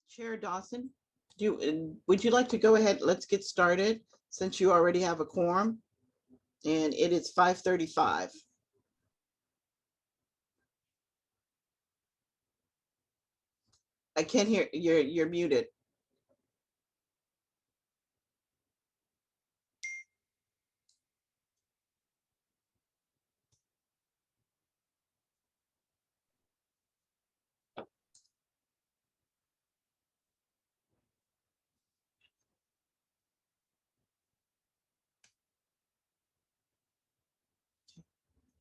Chair Dawson, would you like to go ahead? Let's get started since you already have a quorum. And it is 5:35. I can't hear, you're muted.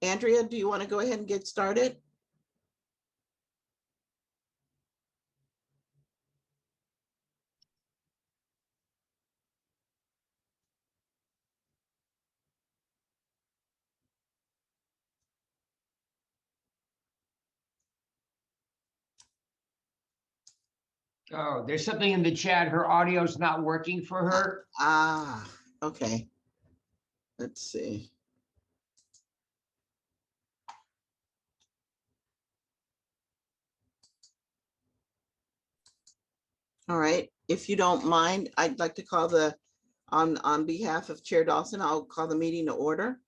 Andrea, do you want to go ahead and get started? Oh, there's something in the chat. Her audio's not working for her. Okay. Let's see. All right. If you don't mind, I'd like to call on behalf of Chair Dawson, I'll call the meeting to order.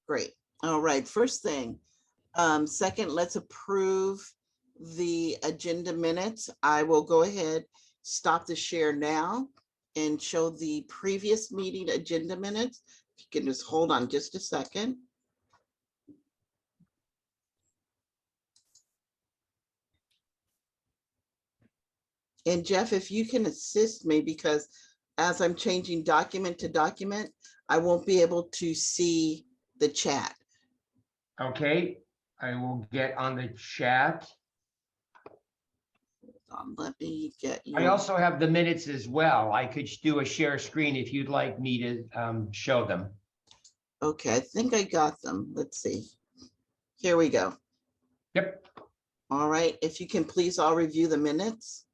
Great. All right. First thing. Second, let's approve the agenda minutes. I will go ahead, stop the share now and show the previous meeting agenda minutes. If you can just hold on just a second. And Jeff, if you can assist me, because as I'm changing document to document, I won't be able to see the chat. Okay, I will get on the chat. Let me get you. I also have the minutes as well. I could do a share screen if you'd like me to show them. Okay, I think I got them. Let's see. Here we go. Yep. All right, if you can please all review the minutes.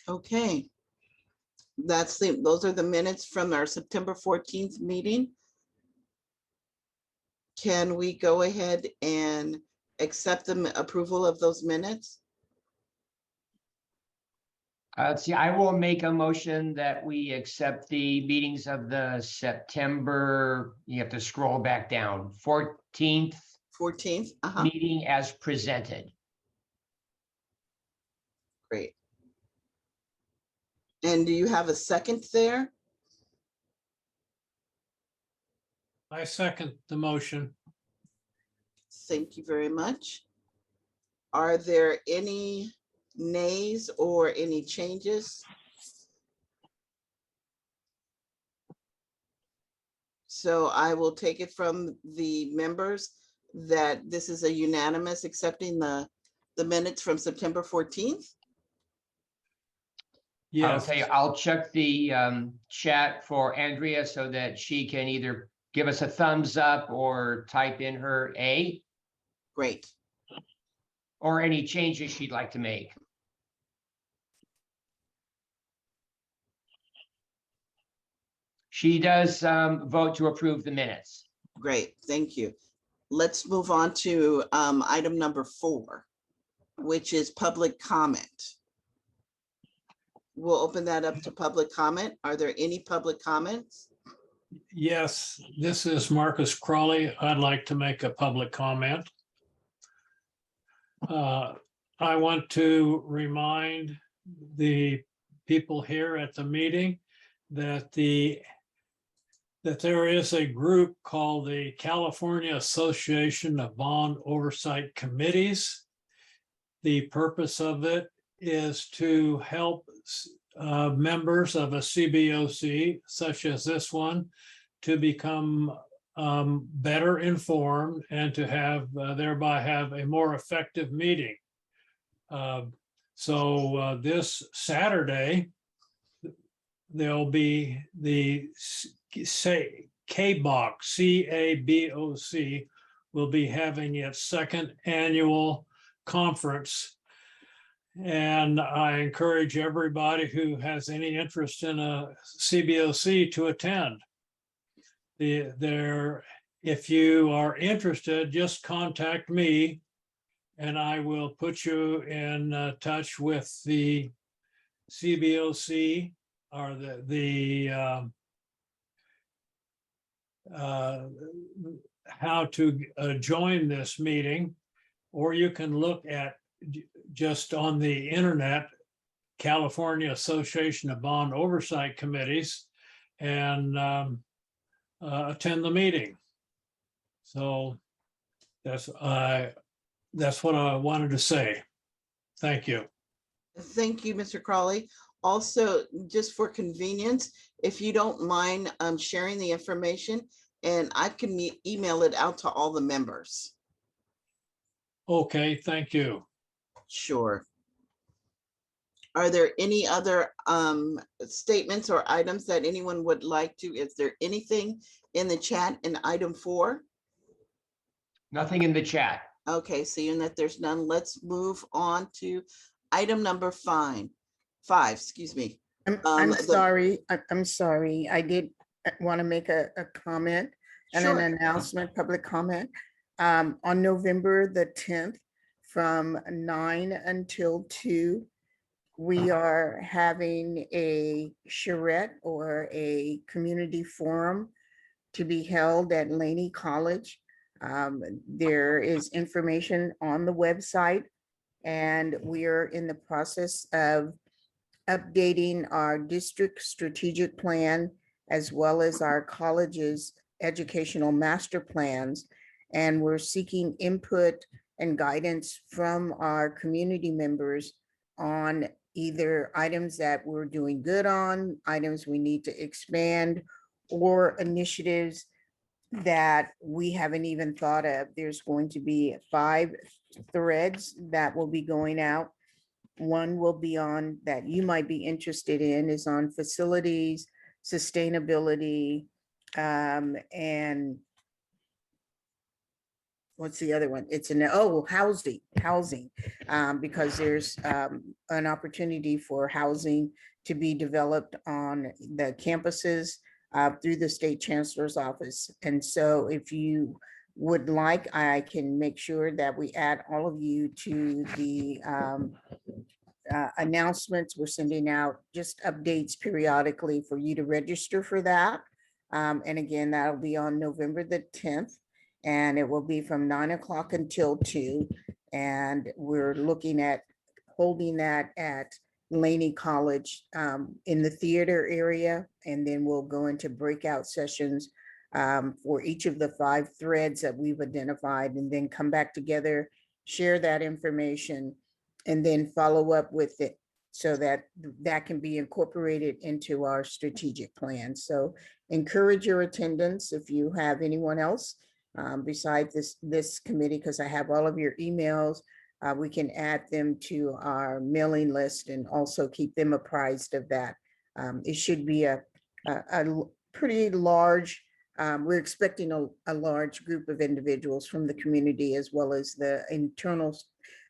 Okay. Those are the minutes from our September 14th meeting. Can we go ahead and accept the approval of those minutes? Let's see, I will make a motion that we accept the meetings of the September, you have to scroll back down, 14th 14th. meeting as presented. Great. And do you have a second there? I second the motion. Thank you very much. Are there any nays or any changes? So I will take it from the members that this is a unanimous accepting the minutes from September 14th. I'll Yes, tell you, I'll check the chat for Andrea so that she can either give us a thumbs up or type in her A Great. or any changes she'd like to make. She does vote to approve the minutes. Great. Thank you. Let's move on to item number 4, which is public comment. We'll open that up to public comment. Are there any public comments? yes, this is Marcus Crawley. I'd like to make a public comment. I want to remind the people here at the meeting that the that there is a group called the California Association of Bond Oversight Committees. The purpose of it is to help members of a CBOC, such as this one, to become better informed and to have thereby have a more effective meeting. So this Saturday, there'll be the KBOC, CABOC, will be having its second annual conference. And I encourage everybody who has any interest in a CBOC to attend. If you are interested, just contact me and I will put you in touch with the CBOC or how to join this meeting, or you can look at just on the internet, California Association of Bond Oversight Committees, and attend the meeting. So that's what I wanted to say. Thank you. Thank you, Mr. Crawley. Also, just for convenience, if you don't mind sharing the information, and I can email it out to all the members. Okay, thank you. Sure. Are there any other statements or items that anyone would like to? Is there anything in the chat in item 4? Nothing in the chat. Okay, seeing that there's none, let's move on to item number 5, excuse me. I'm sorry. I'm sorry. I did want to make a comment and Sure. an announcement, public comment. On November the 10th, from 9 until 2, we are having a charrette or a community forum to be held at Laney College. There is information on the website, and we are in the process of updating our district strategic plan as well as our college's educational master plans. And we're seeking input and guidance from our community members on either items that we're doing good on, items we need to expand, or initiatives that we haven't even thought of. There's going to be 5 threads that will be going out. One will be on that you might be interested in is on facilities, sustainability, and what's the other one? It's housing, because there's an opportunity for housing to be developed on the campuses through the state chancellor's office. And so if you would like, I can make sure that we add all of you to the announcements. We're sending out just updates periodically for you to register for that. And again, that'll be on November the 10th. And it will be from 9 o'clock until 2. And we're looking at holding that at Laney College in the theater area. And then we'll go into breakout sessions for each of the 5 threads that we've identified, and then come back together, share that information, and then follow up with it so that that can be incorporated into our strategic plan. So encourage your attendance. If you have anyone else besides this committee, because I have all of your emails, we can add them to our mailing list and also keep them apprised of that. It should be a pretty large, we're expecting a large group of individuals from the community as well as the internal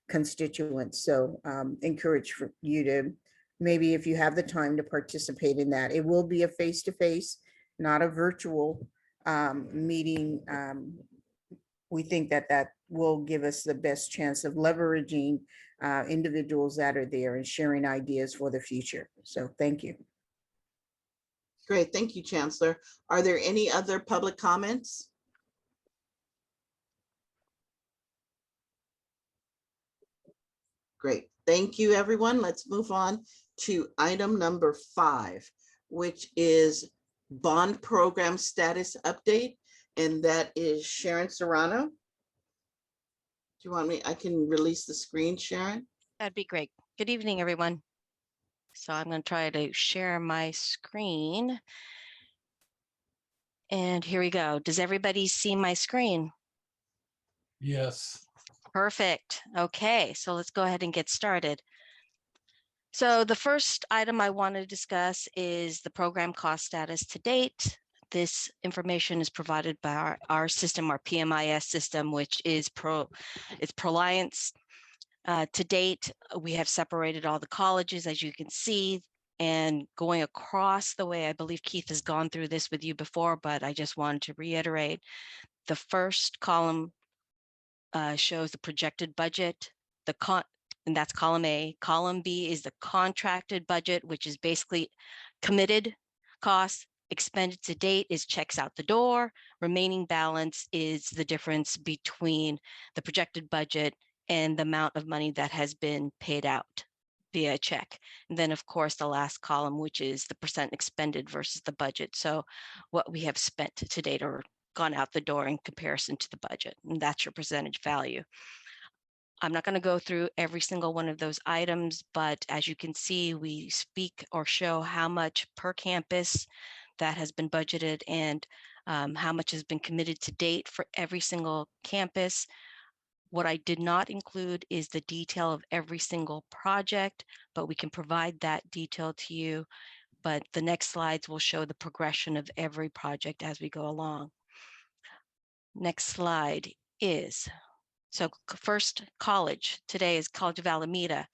constituents. So encourage for you to, maybe if you have the time, to participate in that. It will be a face-to-face, not a virtual meeting. We think that will give us the best chance of leveraging individuals that are there and sharing ideas for the future. So thank you. Great, thank you, Chancellor. Are there any other public comments? Great, thank you, everyone. Let's move on to item number 5, which is bond program status update, and that is Sharon Serrano. Do you want me? I can release the screen, Sharon. That'd be great. Good evening, everyone. So I'm going to try to share my screen. And here we go. Does everybody see my screen? Yes. Perfect. Okay, so let's go ahead and get started. So the first item I want to discuss is the program cost status to date. This information is provided by our system, our PMIS system, which is Proliance. To date, we have separated all the colleges, as you can see, and going across the way, I believe Keith has gone through this with you before, but I just wanted to reiterate. The first column shows the projected budget, and that's column A. Column B is the contracted budget, which is basically committed costs. Expended to date is checks out the door. Remaining balance is the difference between the projected budget and the amount of money that has been paid out via check. And then, of course, the last column, which is the percent expended versus the budget. So what we have spent to date or gone out the door in comparison to the budget, and that's your percentage value. I'm not going to go through every single one of those items, but as you can see, we speak or show how much per campus that has been budgeted and how much has been committed to date for every single campus. What I did not include is the detail of every single project, but we can provide that detail to you. But the next slides will show the progression of every project as we go along. Next slide is, so first college today is College of Alameda.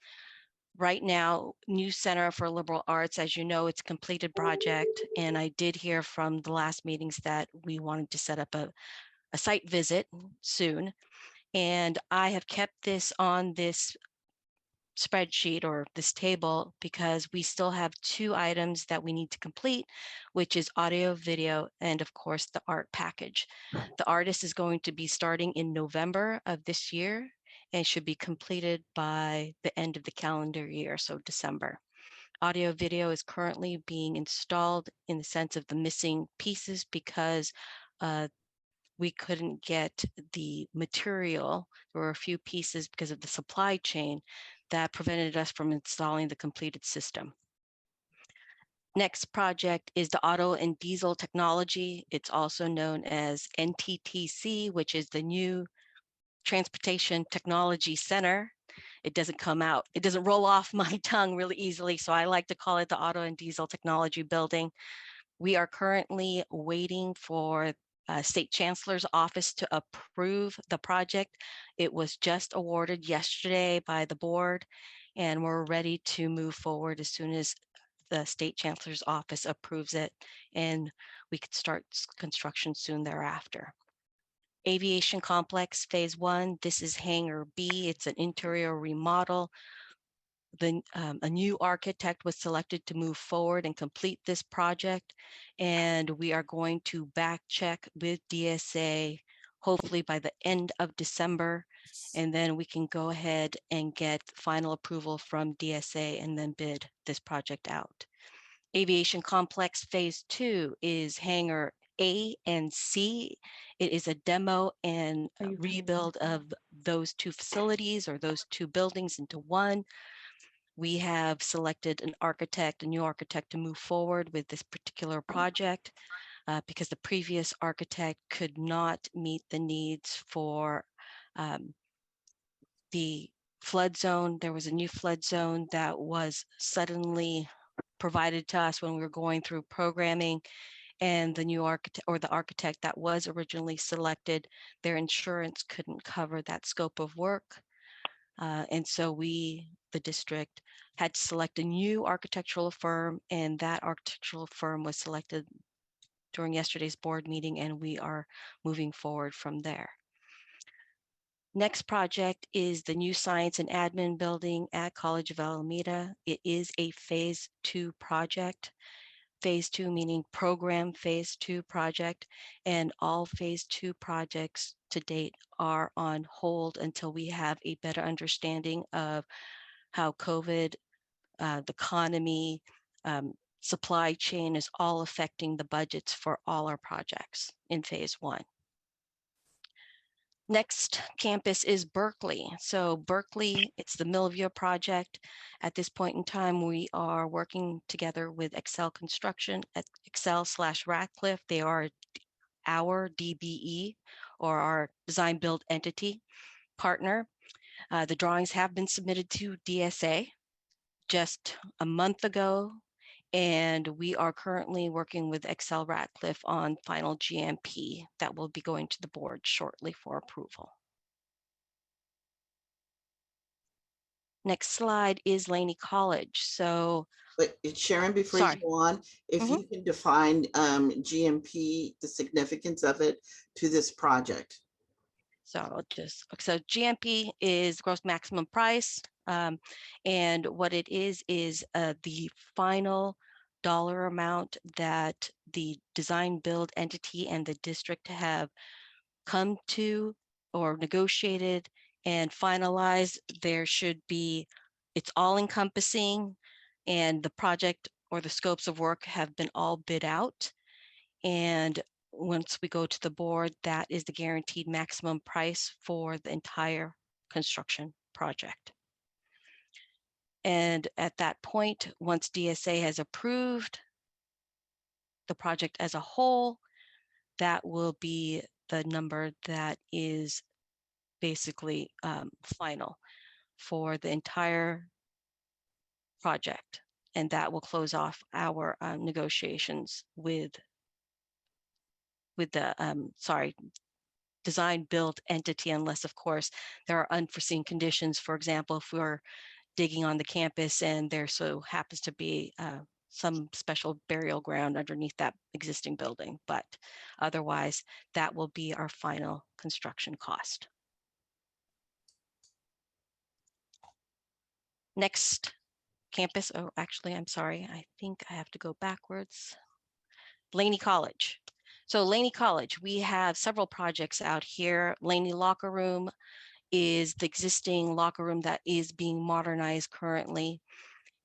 Right now, new Center for Liberal Arts, as you know, it's a completed project. And I did hear from the last meetings that we wanted to set up a site visit soon. And I have kept this on this spreadsheet or this table because we still have 2 items that we need to complete, which is audio, video, and of course the art package. The artist is going to be starting in November of this year and should be completed by the end of the calendar year, so December. Audio video is currently being installed in the sense of the missing pieces because we couldn't get the material. There were a few pieces because of the supply chain that prevented us from installing the completed system. Next project is the Auto and Diesel Technology. It's also known as NTTC, which is the new Transportation Technology Center. It doesn't come out, it doesn't roll off my tongue really easily, so I like to call it the Auto and Diesel Technology Building. We are currently waiting for State Chancellor's Office to approve the project. It was just awarded yesterday by the board, and we're ready to move forward as soon as the State Chancellor's Office approves it, and we could start construction soon thereafter. Aviation Complex Phase 1, this is Hangar B. It's an interior remodel. A new architect was selected to move forward and complete this project, and we are going to back check with DSA hopefully by the end of December, and then we can go ahead and get final approval from DSA and then bid this project out. Aviation Complex Phase 2 is Hangar A and C. It is a demo and rebuild of those 2 facilities or those 2 buildings into one. We have selected an architect, a new architect, to move forward with this particular project because the previous architect could not meet the needs for the flood zone. There was a new flood zone that was suddenly provided to us when we were going through programming, and the new architect or the architect that was originally selected, their insurance couldn't cover that scope of work. And so we, the district, had to select a new architectural firm, and that architectural firm was selected during yesterday's board meeting, and we are moving forward from there. Next project is the new Science and Admin building at College of Alameda. It is a Phase 2 project. Phase 2 meaning program Phase 2 project, and all Phase 2 projects to date are on hold until we have a better understanding of how COVID, the economy, supply chain is all affecting the budgets for all our projects in phase one. Next campus is Berkeley. So Berkeley, it's the Millview project. At this point in time, we are working together with Excel Construction at Excel/Radcliffe. They are our DBE, or our design build entity partner. The drawings have been submitted to DSA just a month ago, and we are currently working with Excel Radcliffe on final GMP that will be going to the board shortly for approval. Next slide is Laney College. So, But Sharon, before Sorry. you go on, if you can define GMP, the significance of it to this project. so GMP is gross maximum price. And what it is the final dollar amount that the design build entity and the district have come to or negotiated and finalized. There should be, it's all encompassing, and the project or the scopes of work have been all bid out. And once we go to the board, that is the guaranteed maximum price for the entire construction project. And at that point, once DSA has approved the project as a whole, that will be the number that is basically final for the entire project. And that will close off our negotiations with the design build entity, unless of course there are unforeseen conditions. For example, if we're digging on the campus and there so happens to be some special burial ground underneath that existing building, but otherwise that will be our final construction cost. Next campus, oh, actually, I'm sorry, I think I have to go backwards. Laney College. So Laney College, we have several projects out here. Laney Locker Room is the existing locker room that is being modernized currently.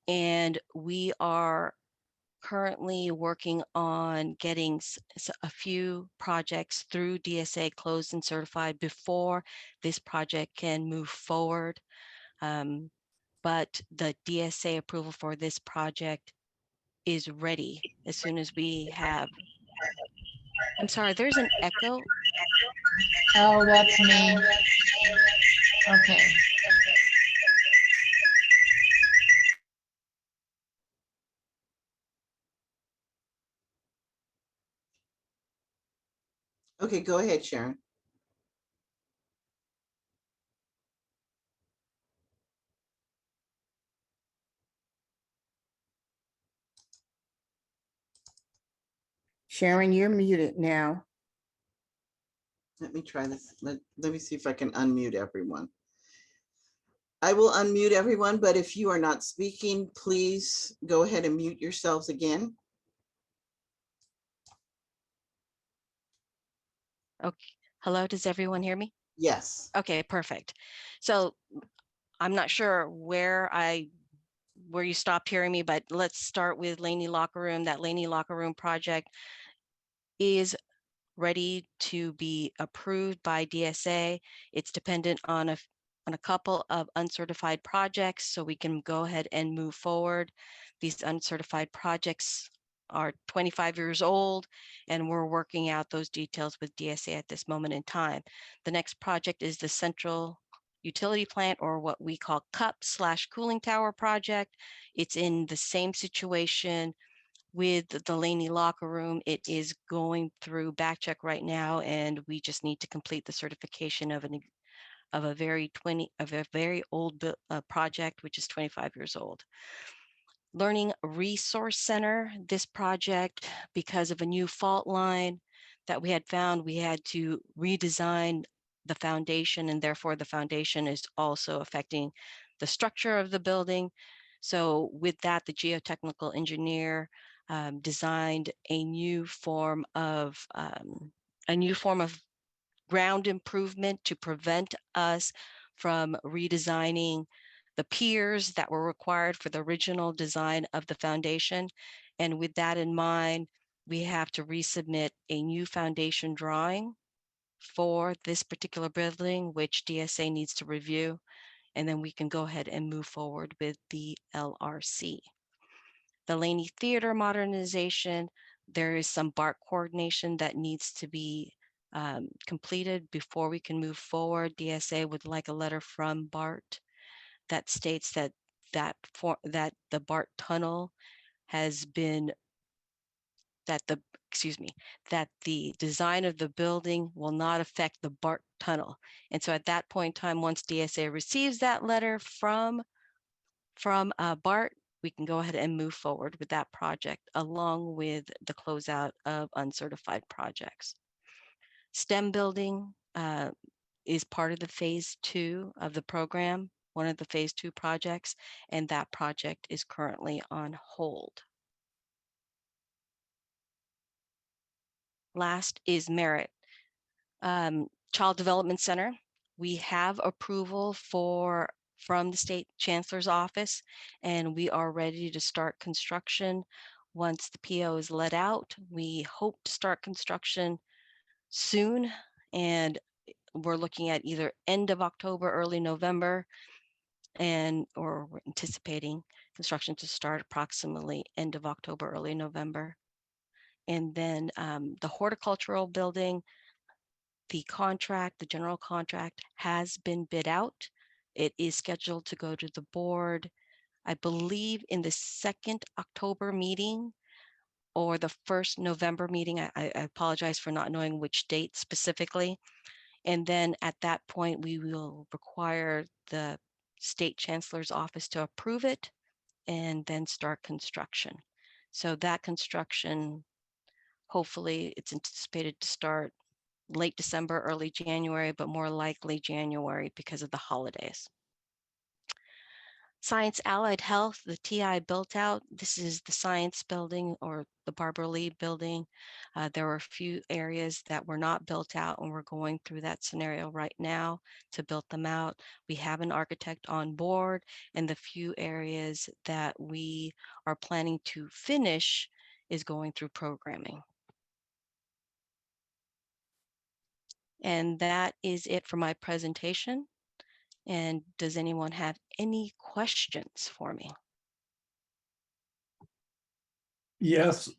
And we are currently working on getting a few projects through DSA closed and certified before this project can move forward. But the DSA approval for this project is ready as soon as we have. I'm sorry, there's an echo. Oh, that's me. Okay. Okay, go ahead, Sharon. Sharon, you're muted now. Let me try this. Let me see if I can unmute everyone. I will unmute everyone, but if you are not speaking, please go ahead and mute yourselves again. Okay, hello, does everyone hear me? Yes. Okay, perfect. So I'm not sure where you stopped hearing me, but let's start with Laney Locker Room. That Laney Locker Room project is ready to be approved by DSA. It's dependent on a couple of uncertified projects, so we can go ahead and move forward. These uncertified projects are 25 years old, and we're working out those details with DSA at this moment in time. The next project is the Central Utility Plant, or what we call CUP/Cooling Tower project. It's in the same situation with the Laney Locker Room. It is going through back check right now, and we just need to complete the certification of a very old project, which is 25 years old. Learning Resource Center, this project, because of a new fault line that we had found, we had to redesign the foundation, and therefore the foundation is also affecting the structure of the building. So with that, the geotechnical engineer designed a new form of ground improvement to prevent us from redesigning the piers that were required for the original design of the foundation. And with that in mind, we have to resubmit a new foundation drawing for this particular building, which DSA needs to review. And then we can go ahead and move forward with the LRC. The Laney Theater modernization, there is some BART coordination that needs to be completed before we can move forward. DSA would like a letter from BART that states that the BART tunnel has been, that the design of the building will not affect the BART tunnel. And so at that point in time, once DSA receives that letter from BART, we can go ahead and move forward with that project along with the closeout of uncertified projects. STEM building is part of the phase 2 of the program, one of the phase 2 projects, and that project is currently on hold. Last is Merritt Child Development Center. We have approval from the State Chancellor's Office, and we are ready to start construction. Once the PO is let out, we hope to start construction soon, and we're looking at either end of October, early November, or we're anticipating construction to start approximately end of October, early November. And then the horticultural building, the general contract has been bid out. It is scheduled to go to the board, I believe, in the second October meeting or the first November meeting. I apologize for not knowing which date specifically. And then at that point, we will require the State Chancellor's Office to approve it and then start construction. So that construction, hopefully it's anticipated to start late December, early January, but more likely January because of the holidays. Science Allied Health, the TI built out. This is the science building or the Barbara Lee building. There were a few areas that were not built out, and we're going through that scenario right now to build them out. We have an architect on board, and the few areas that we are planning to finish is going through programming. And that is it for my presentation. And does anyone have any questions for me? Yes,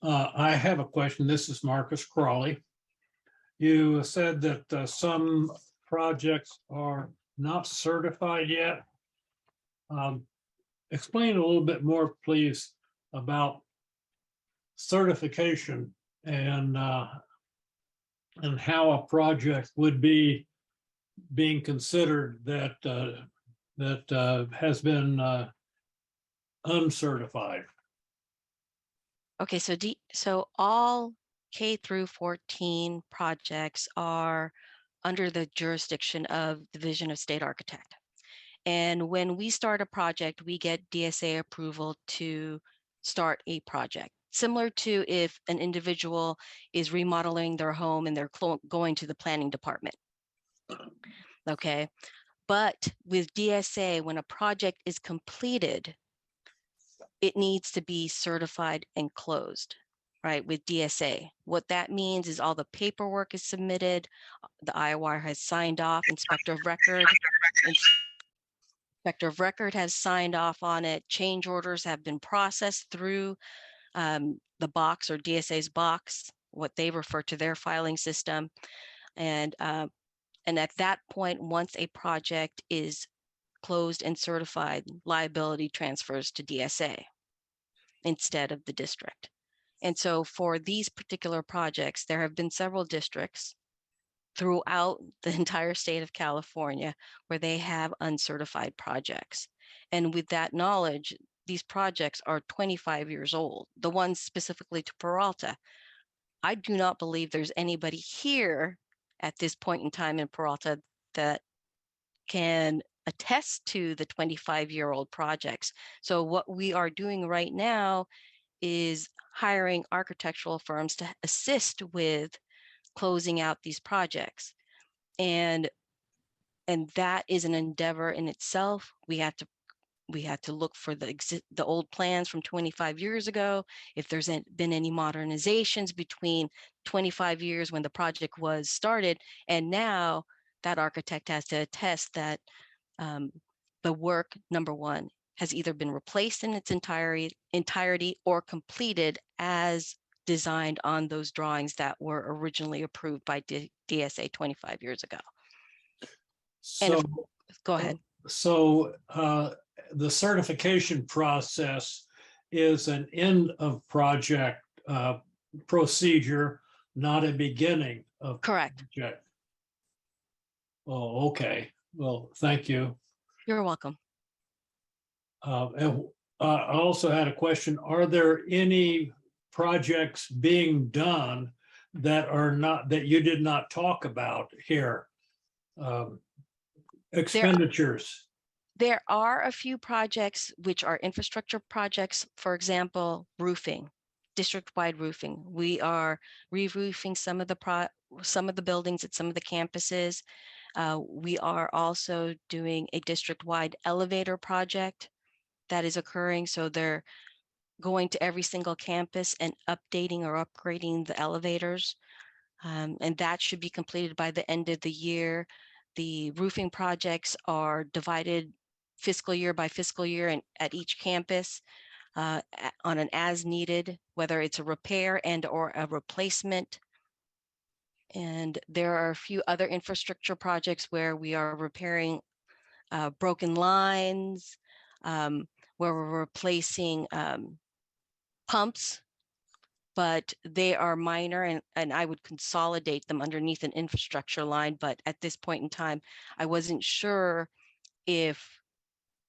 I have a question. This is Marcus Crawley. You said that some projects are not certified yet. Explain a little bit more, please, about certification and how a project would be being considered that has been uncertified. Okay, so all K through 14 projects are under the jurisdiction of the Division of State Architect. And when we start a project, we get DSA approval to start a project. Similar to if an individual is remodeling their home and they're going to the planning department. Okay, but with DSA, when a project is completed, it needs to be certified and closed, right? With DSA. What that means is all the paperwork is submitted, the IOR has signed off, Inspector of Record has signed off on it, change orders have been processed through the box or DSA's box, what they refer to their filing system. And at that point, once a project is closed and certified, liability transfers to DSA instead of the district. And so for these particular projects, there have been several districts throughout the entire state of California where they have uncertified projects. And with that knowledge, these projects are 25 years old, the ones specifically to Peralta. I do not believe there's anybody here at this point in time in Peralta that can attest to the 25-year-old projects. So what we are doing right now is hiring architectural firms to assist with closing out these projects. And that is an endeavor in itself. We have to we had to look for the old plans from 25 years ago, if there's been any modernizations between 25 years when the project was started, and now that architect has to attest that the work, number one, has either been replaced in its entirety or completed as designed on those drawings that were originally approved by DSA 25 years ago. And So, go ahead. So the certification process is an end of project procedure, not a beginning of Correct. project. Oh, okay. Well, thank you. You're welcome. And I also had a question. Are there any projects being done that are not, that you did not talk about here? Expenditures. There are a few projects which are infrastructure projects. For example, roofing, district-wide roofing. We are re-roofing some of the buildings at some of the campuses. We are also doing a district-wide elevator project that is occurring. So they're going to every single campus and updating or upgrading the elevators. And that should be completed by the end of the year. The roofing projects are divided fiscal year by fiscal year and at each campus on an as needed, whether it's a repair and or a replacement. And there are a few other infrastructure projects where we are repairing broken lines, where we're replacing pumps, but they are minor, and I would consolidate them underneath an infrastructure line. But at this point in time, I wasn't sure if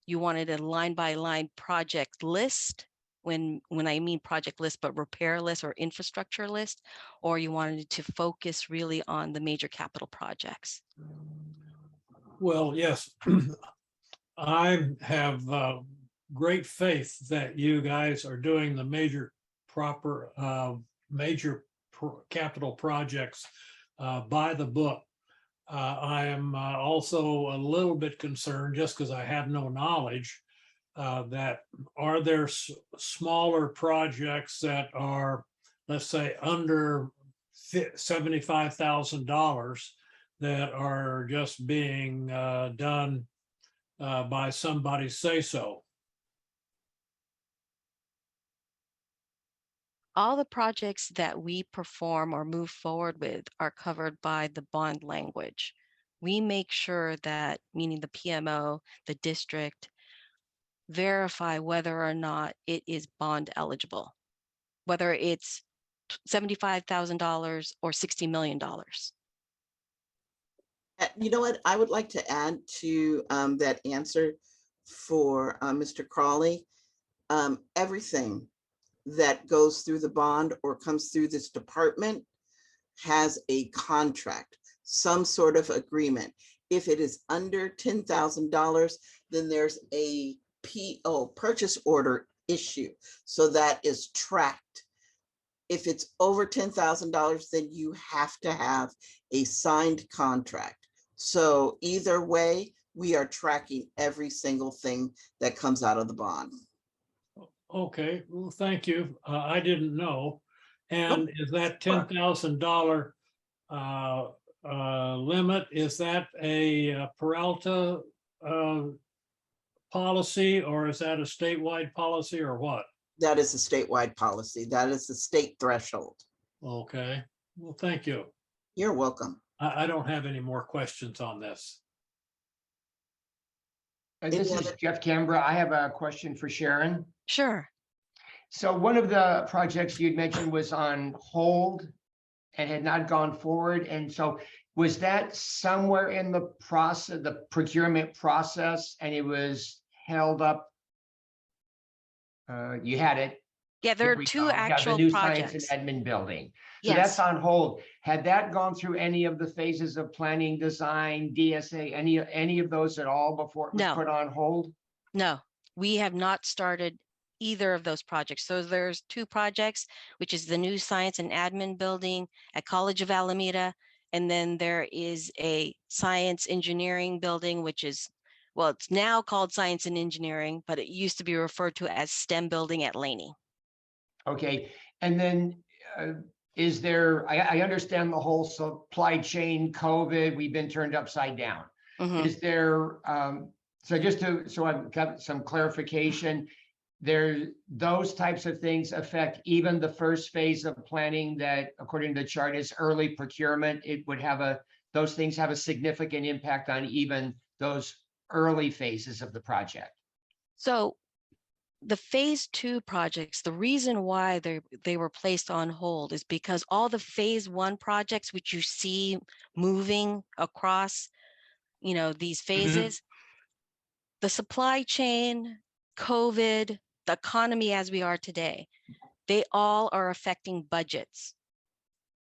you wanted a line by line project list, when I mean project list, but repair list or infrastructure list, or you wanted to focus really on the major capital projects. Well, yes, I have great faith that you guys are doing the major capital projects by the book. I am also a little bit concerned, just because I have no knowledge, that are there smaller projects that are, let's say, under $75,000 that are just being done by somebody say so? All the projects that we perform or move forward with are covered by the bond language. We make sure that, meaning the PMO, the district, verify whether or not it is bond eligible, whether it's $75,000 or $60 million. You know what? I would like to add to that answer for Mr. Crawley. Everything that goes through the bond or comes through this department has a contract, some sort of agreement. If it is under $10,000, then there's a PO, purchase order issue. So that is tracked. If it's over $10,000, then you have to have a signed contract. So either way, we are tracking every single thing that comes out of the bond. Okay, well, thank you. I didn't know. And is that $10,000 limit, is that a Peralta policy, or is that a statewide policy, or what? That is a statewide policy. That is the state threshold. Okay, well, thank you. You're welcome. I don't have any more questions on this. This is Jeff Canberra. I have a question for Sharon. Sure. So one of the projects you'd mentioned was on hold and had not gone forward. And so was that somewhere in the process, the procurement process, and it was held up? You had it. Yeah, there are two actual the new projects. Science and Admin building. So Yes. that's on hold. Had that gone through any of the phases of planning, design, DSA, any of those at all before it was No. put on hold? No, we have not started either of those projects. So there's two projects, which is the new Science and Admin building at College of Alameda. And then there is a science engineering building, which is Well, it's now called Science and Engineering, but it used to be referred to as STEM building at Laney. Okay, and then is there, I understand the whole supply chain, COVID, we've been turned upside down. Mhm. Is there, so just to, so I've got some clarification, those types of things affect even the first phase of planning that, according to the chart, is early procurement. It would have those things have a significant impact on even those early phases of the project. So the phase 2 projects, the reason why they were placed on hold is because all the phase 1 projects, which you see moving across, these phases, the supply chain, COVID, the economy as we are today, they all are affecting budgets,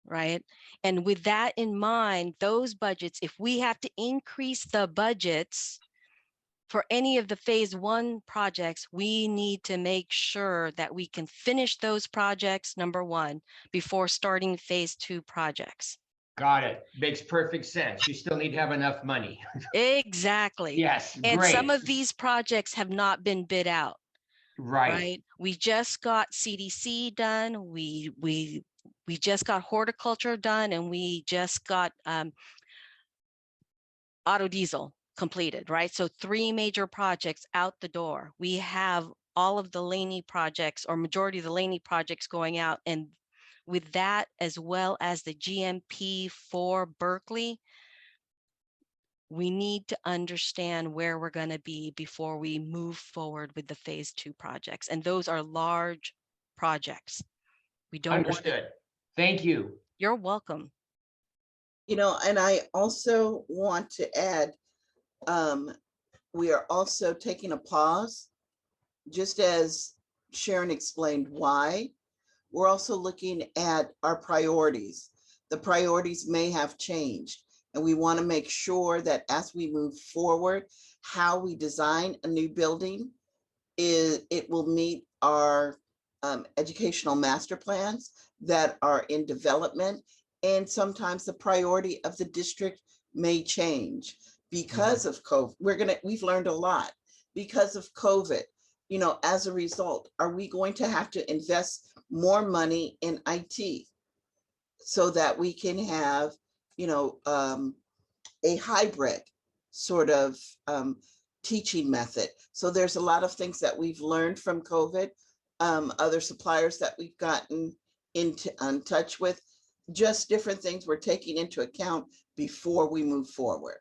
right? And with that in mind, those budgets, if we have to increase the budgets for any of the phase 1 projects, we need to make sure that we can finish those projects, number 1, before starting phase 2 projects. Got it. Makes perfect sense. You still need to have enough money. Exactly. Yes, And some great. of these projects have not been bid out, Right. right? We just got CDC done. We just got horticulture done, and we just got auto diesel completed, right? So 3 major projects out the door. We have all of the Laney projects, or majority of the Laney projects, going out. And with that, as well as the GMP for Berkeley, we need to understand where we're going to be before we move forward with the phase 2 projects. And those are large projects. We don't want to. Understood. Thank you. You're welcome. And I also want to add, we are also taking a pause, just as Sharon explained why. We're also looking at our priorities. The priorities may have changed, and we want to make sure that as we move forward, how we design a new building it will meet our educational master plans that are in development. And sometimes the priority of the district may change because of COVID. We've learned a lot because of COVID. As a result, are we going to have to invest more money in IT so that we can have, a hybrid sort of teaching method? So there's a lot of things that we've learned from COVID, other suppliers that we've gotten in touch with, just different things we're taking into account before we move forward.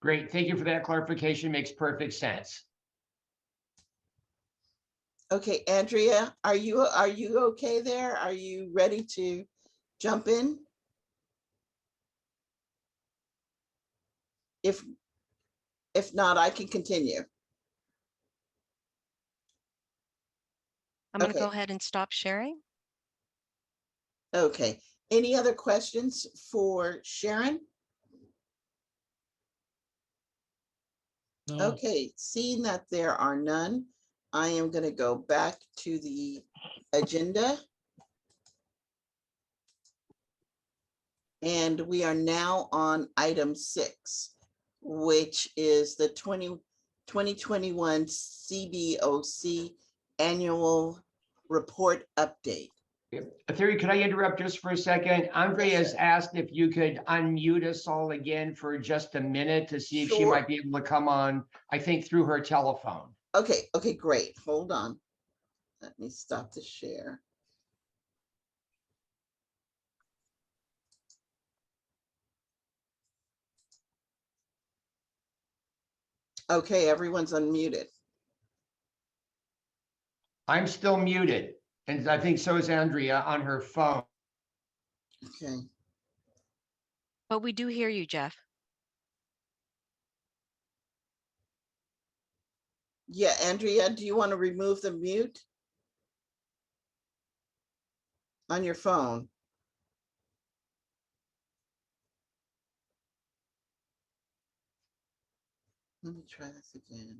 Great. Thank you for that clarification. Makes perfect sense. Okay, Andrea, are you okay there? Are you ready to jump in? If not, I can continue. I'm going to Okay. go ahead and stop sharing. Okay. Any other questions for Sharon? No. Okay, seeing that there are none, I am going to go back to the agenda. And we are now on item 6, which is the 2021 CBOC annual report update. Theory, could I interrupt just for a second? Andre has asked if you could unmute us all again for just a minute to see if she Sure. might be able to come on, I think through her telephone. Okay, great. Hold on. Let me stop the share. Okay, everyone's unmuted. I'm still muted, and I think so is Andrea on her phone. Okay. But we do hear you, Jeff. Yeah, Andrea, do you want to remove the mute on your phone? Let me try this again.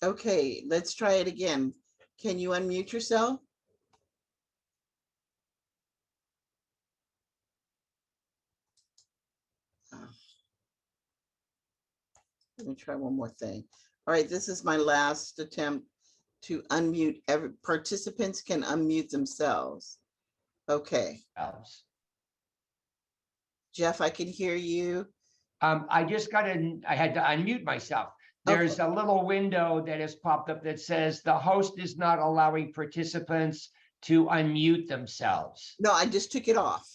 Okay, let's try it again. Can you unmute yourself? Let me try one more thing. All right, this is my last attempt to unmute. Every participants can unmute themselves. Okay, Jeff, I can hear you. I had to unmute myself. There's a little window that has popped up that says the host is not allowing participants to unmute themselves. No, I just took it off.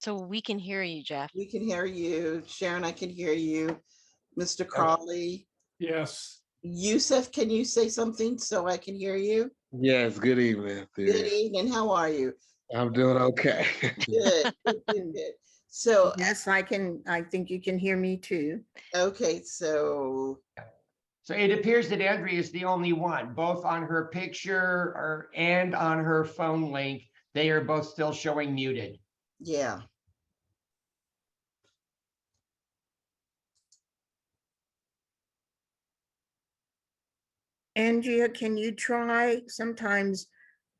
So we can hear you, Jeff. We can hear you. Sharon, I can hear you. Mr. Crawley. Yes. Yusuf, can you say something so I can hear you? Yes, good evening. Good evening. How are you? I'm doing okay. Good. Good. So, Yes, I think you can hear me too. okay, so. So it appears that Andrea is the only one, both on her picture and on her phone link. They are both still showing muted. Yeah. Andrea, can you try sometimes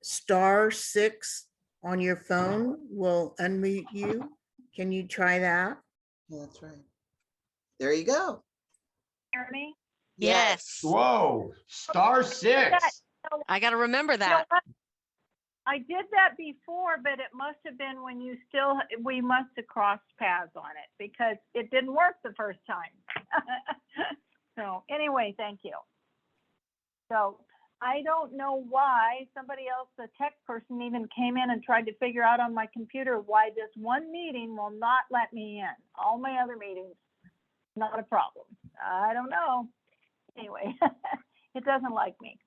*6 on your phone will unmute you? Can you try that? That's right. There you go. Hear me? Yes. Whoa, *6. I got to remember You know that. what? I did that before, but it must have been when we must have crossed paths on it because it didn't work the first time. So anyway, thank you. So I don't know why somebody else, a tech person, even came in and tried to figure out on my computer why this one meeting will not let me in. All my other meetings, not a problem. I don't know. Anyway, it doesn't like me.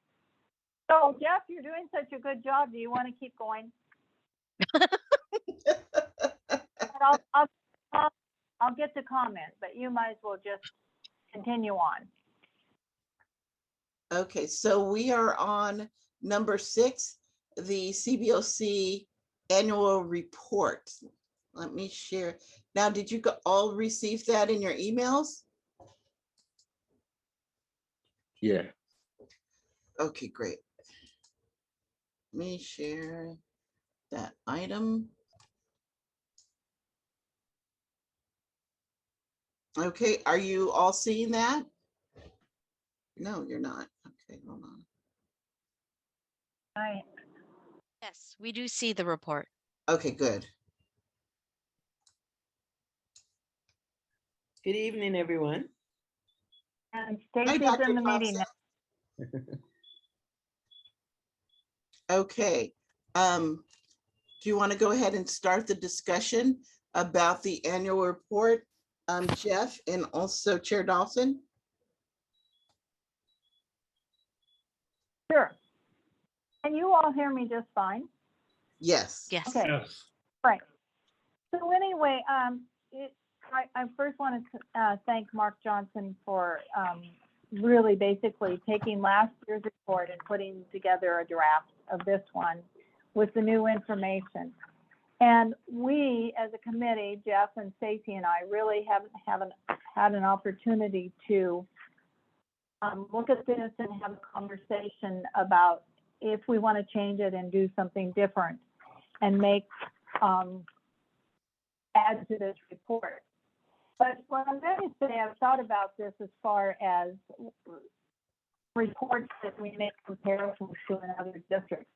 So Jeff, you're doing such a good job. Do you want to keep going? I'll get to comment, but you might as well just continue on. Okay, so we are on number 6, the CBOC annual report. Let me share. Now, did you all receive that in your emails? Yeah. Okay, great. Let me share that item. Okay, are you all seeing that? No, you're not. Okay, hold on. Right. Yes, we do see the report. Okay, good. Good evening, everyone. And Hi, Stacy's Dr. in the meeting now. Thompson. Okay. Do you want to go ahead and start the discussion about the annual report, Jeff, and also Chair Dawson? Sure. Can you all hear me just fine? Yes. Yes. Okay. Yes. Right. So anyway, I first wanted to thank Mark Johnson for really basically taking last year's report and putting together a draft of this one with the new information. And we, as a committee, Jeff and Stacey and I, really haven't had an opportunity to look at this and have a conversation about if we want to change it and do something different and make add to this report. But what I'm going to say, I've thought about this as far as reports that we make comparisons to in other districts.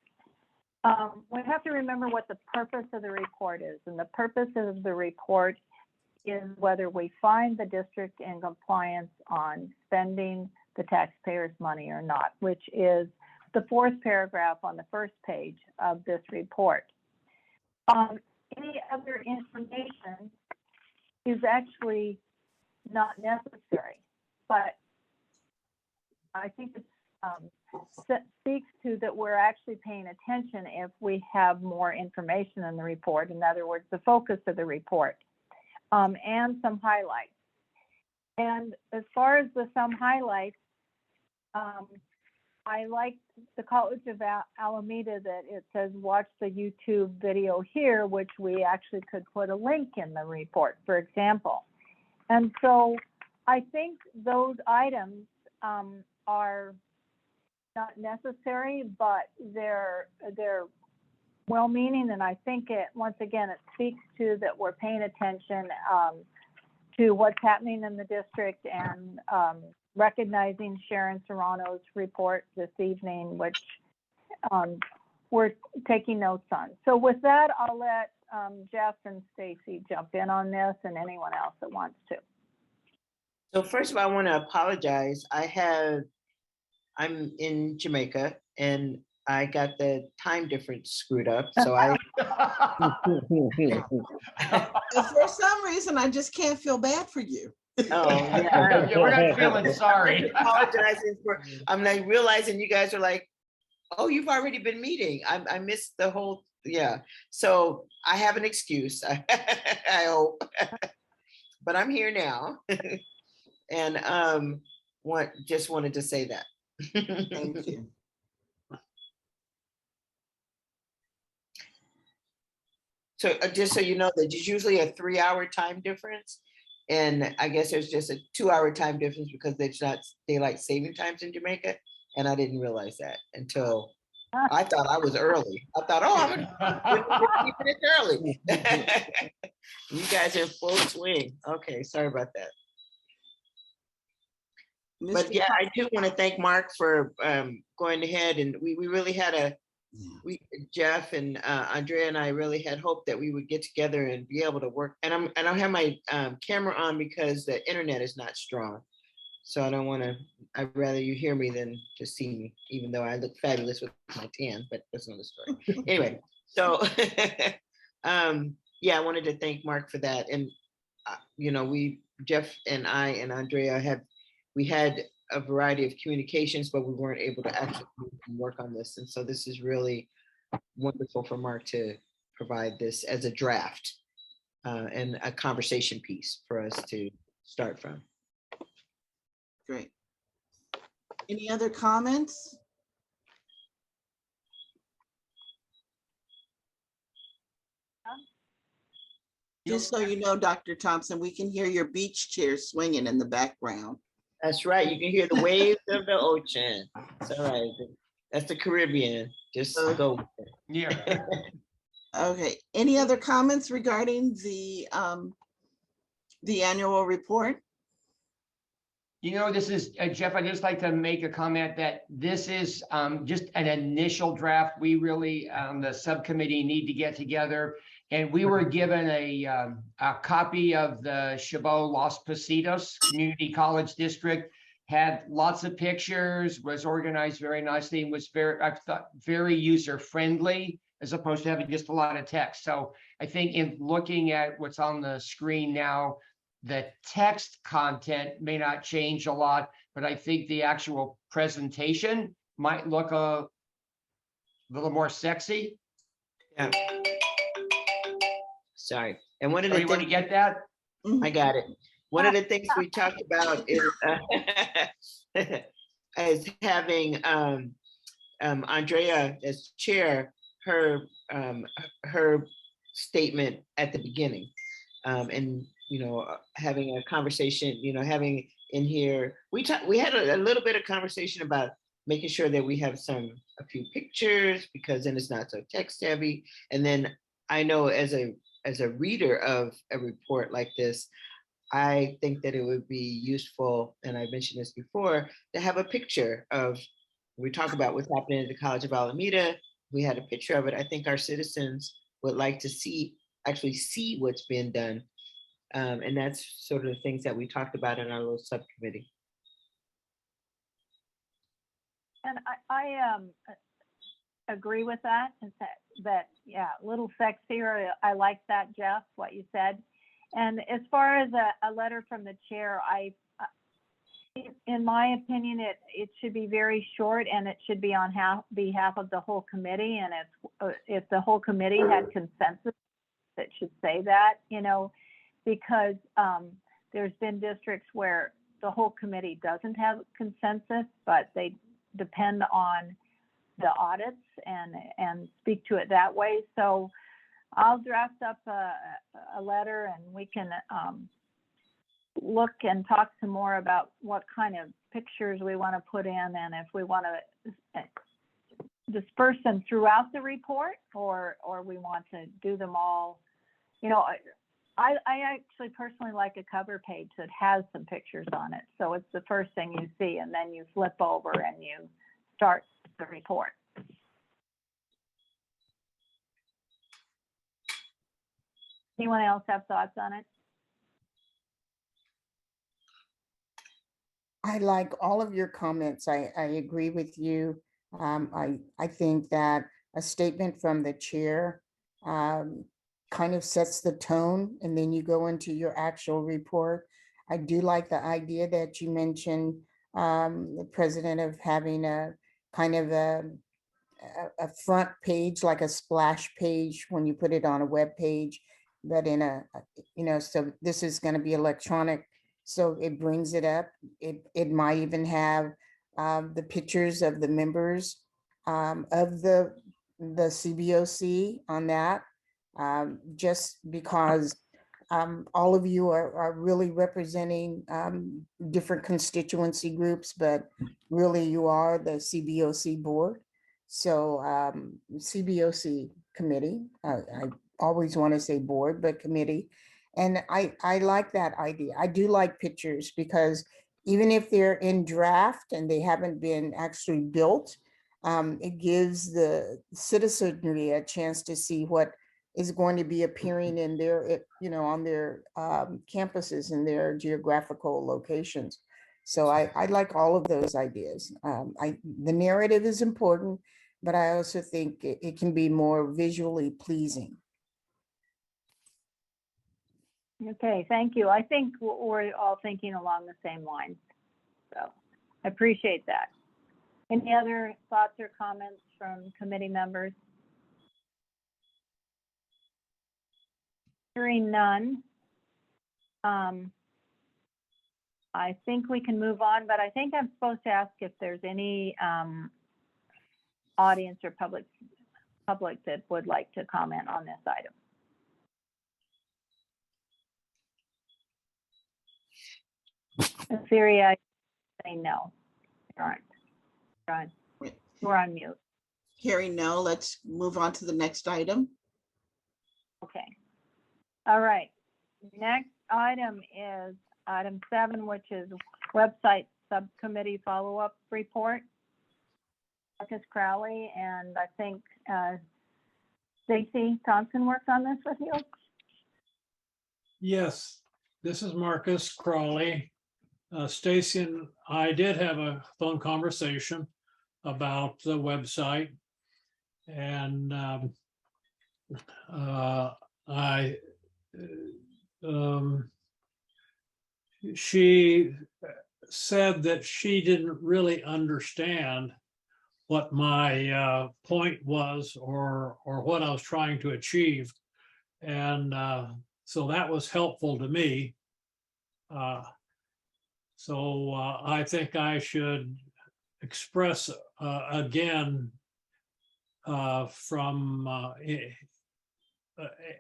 We have to remember what the purpose of the report is. And the purpose of the report is whether we find the district in compliance on spending the taxpayers' money or not, which is the 4th paragraph on the 1st page of this report. Any other information is actually not necessary, but I think it speaks to that we're actually paying attention if we have more information in the report. In other words, the focus of the report and some highlights. And as far as some highlights, I like the College of Alameda that it says watch the YouTube video here, which we actually could put a link in the report, for example. And so I think those items are not necessary, but they're well-meaning, and I think once again it speaks to that we're paying attention to what's happening in the district, and recognizing Sharon Serrano's report this evening, which we're taking notes on. So with that, I'll let Jeff and Stacy jump in on this, and anyone else that wants to. So first of all, I want to apologize. I'm in Jamaica and I got the time difference screwed up. So And for some reason, I just can't feel bad for you. Oh, yeah. Yeah, we're not feeling sorry. Apologizing I'm like realizing you guys are like, oh, you've already been meeting. I missed the whole, yeah. So I have an excuse, I hope, but I'm here now. And just wanted to say that. Thank you. So just so you know, that there's usually a 3-hour time difference. And I guess there's just a 2-hour time difference because there's not daylight saving times in Jamaica. And I didn't realize that until I thought I was early. I thought, oh, I'm 15 minutes early. You guys are in full swing. Okay, sorry about that. But yeah, I do want to thank Mark for going ahead, and we really had Jeff and Andrea and I really had hoped that we would get together and be able to work. And I don't have my camera on because the internet is not strong. So I don't want to, I'd rather you hear me than just see me, even though I look fabulous with my tan, but that's another story. Anyway, so yeah, I wanted to thank Mark for that. And, you know, Jeff and I and Andrea we had a variety of communications, but we weren't able to actually work on this. And so this is really wonderful for Mark to provide this as a draft and a conversation piece for us to start from. Great. Any other comments? Just so you know, Dr. Thompson, we can hear your beach chair swinging in the background. That's right. You can hear the waves of the ocean. It's all right. That's the Caribbean. Just go with it. Yeah. Okay. Any other comments regarding the annual report? You know, this is, Jeff, I'd just like to make a comment that this is just an initial draft. We really, the subcommittee need to get together. And we were given a copy of the Chabot Los Positos Community College District, had lots of pictures, was organized very nicely, and was I thought, very user-friendly, as opposed to having just a lot of text. So I think in looking at what's on the screen now, the text content may not change a lot, but I think the actual presentation might look a little more sexy. Yeah. Sorry. And one of the You want to get that? I got it. One of the things we talked about is is having Andrea as chair, her statement at the beginning, and you know, having a conversation, you know, having in here, we had a little bit of conversation about making sure that we have a few pictures, because then it's not so text heavy. And then I know as a reader of a report like this, I think that it would be useful, and I mentioned this before, to have a picture of, we talk about what's happening at the College of Alameda. We had a picture of it. I think our citizens would like to actually see what's been done. And that's sort of the things that we talked about in our little subcommittee. And I agree with that. And that, yeah, a little sexier. I like that, Jeff, what you said. And as far as a letter from the chair, in my opinion, it should be very short, and it should be on behalf of the whole committee. And if the whole committee had consensus, it should say that, you know, because there's been districts where the whole committee doesn't have consensus, but they depend on the audits and speak to it that way. So I'll draft up a letter, and we can look and talk some more about what kind of pictures we want to put in, and if we want to disperse them throughout the report, or we want to do them all. You know, I actually personally like a cover page that has some pictures on it. So it's the first thing you see, and then you flip over and you start the report. Anyone else have thoughts on it? I like all of your comments. I agree with you. I think that a statement from the chair kind of sets the tone, and then you go into your actual report. I do like the idea that you mentioned, the president, of having a kind of a front page, like a splash page when you put it on a web page, but in a, so this is going to be electronic. So it brings it up. It might even have the pictures of the members of the CBOC on that, just because all of you are really representing different constituency groups, but really you are the CBOC board. So CBOC committee, I always want to say board, but committee. And I like that idea. I do like pictures, because even if they're in draft and they haven't been actually built, it gives the citizenry a chance to see what is going to be appearing in their, on their campuses and their geographical locations. So I like all of those ideas. The narrative is important, but I also think it can be more visually pleasing. Okay, thank you. I think we're all thinking along the same lines. So I appreciate that. Any other thoughts or comments from committee members? Hearing none. I think we can move on, but I think I'm supposed to ask if there's any audience or public that would like to comment on this item. In theory, I say no. We're on mute. Hearing no, let's move on to the next item. Okay. All right. Next item is item 7, which is website subcommittee follow-up report. Marcus Crowley, and I think Stacy Thompson worked on this with you. Yes, this is Marcus Crawley. Stacy and I did have a phone conversation about the website, and she said that she didn't really understand what my point was, or what I was trying to achieve, and so that was helpful to me. So I think I should express again from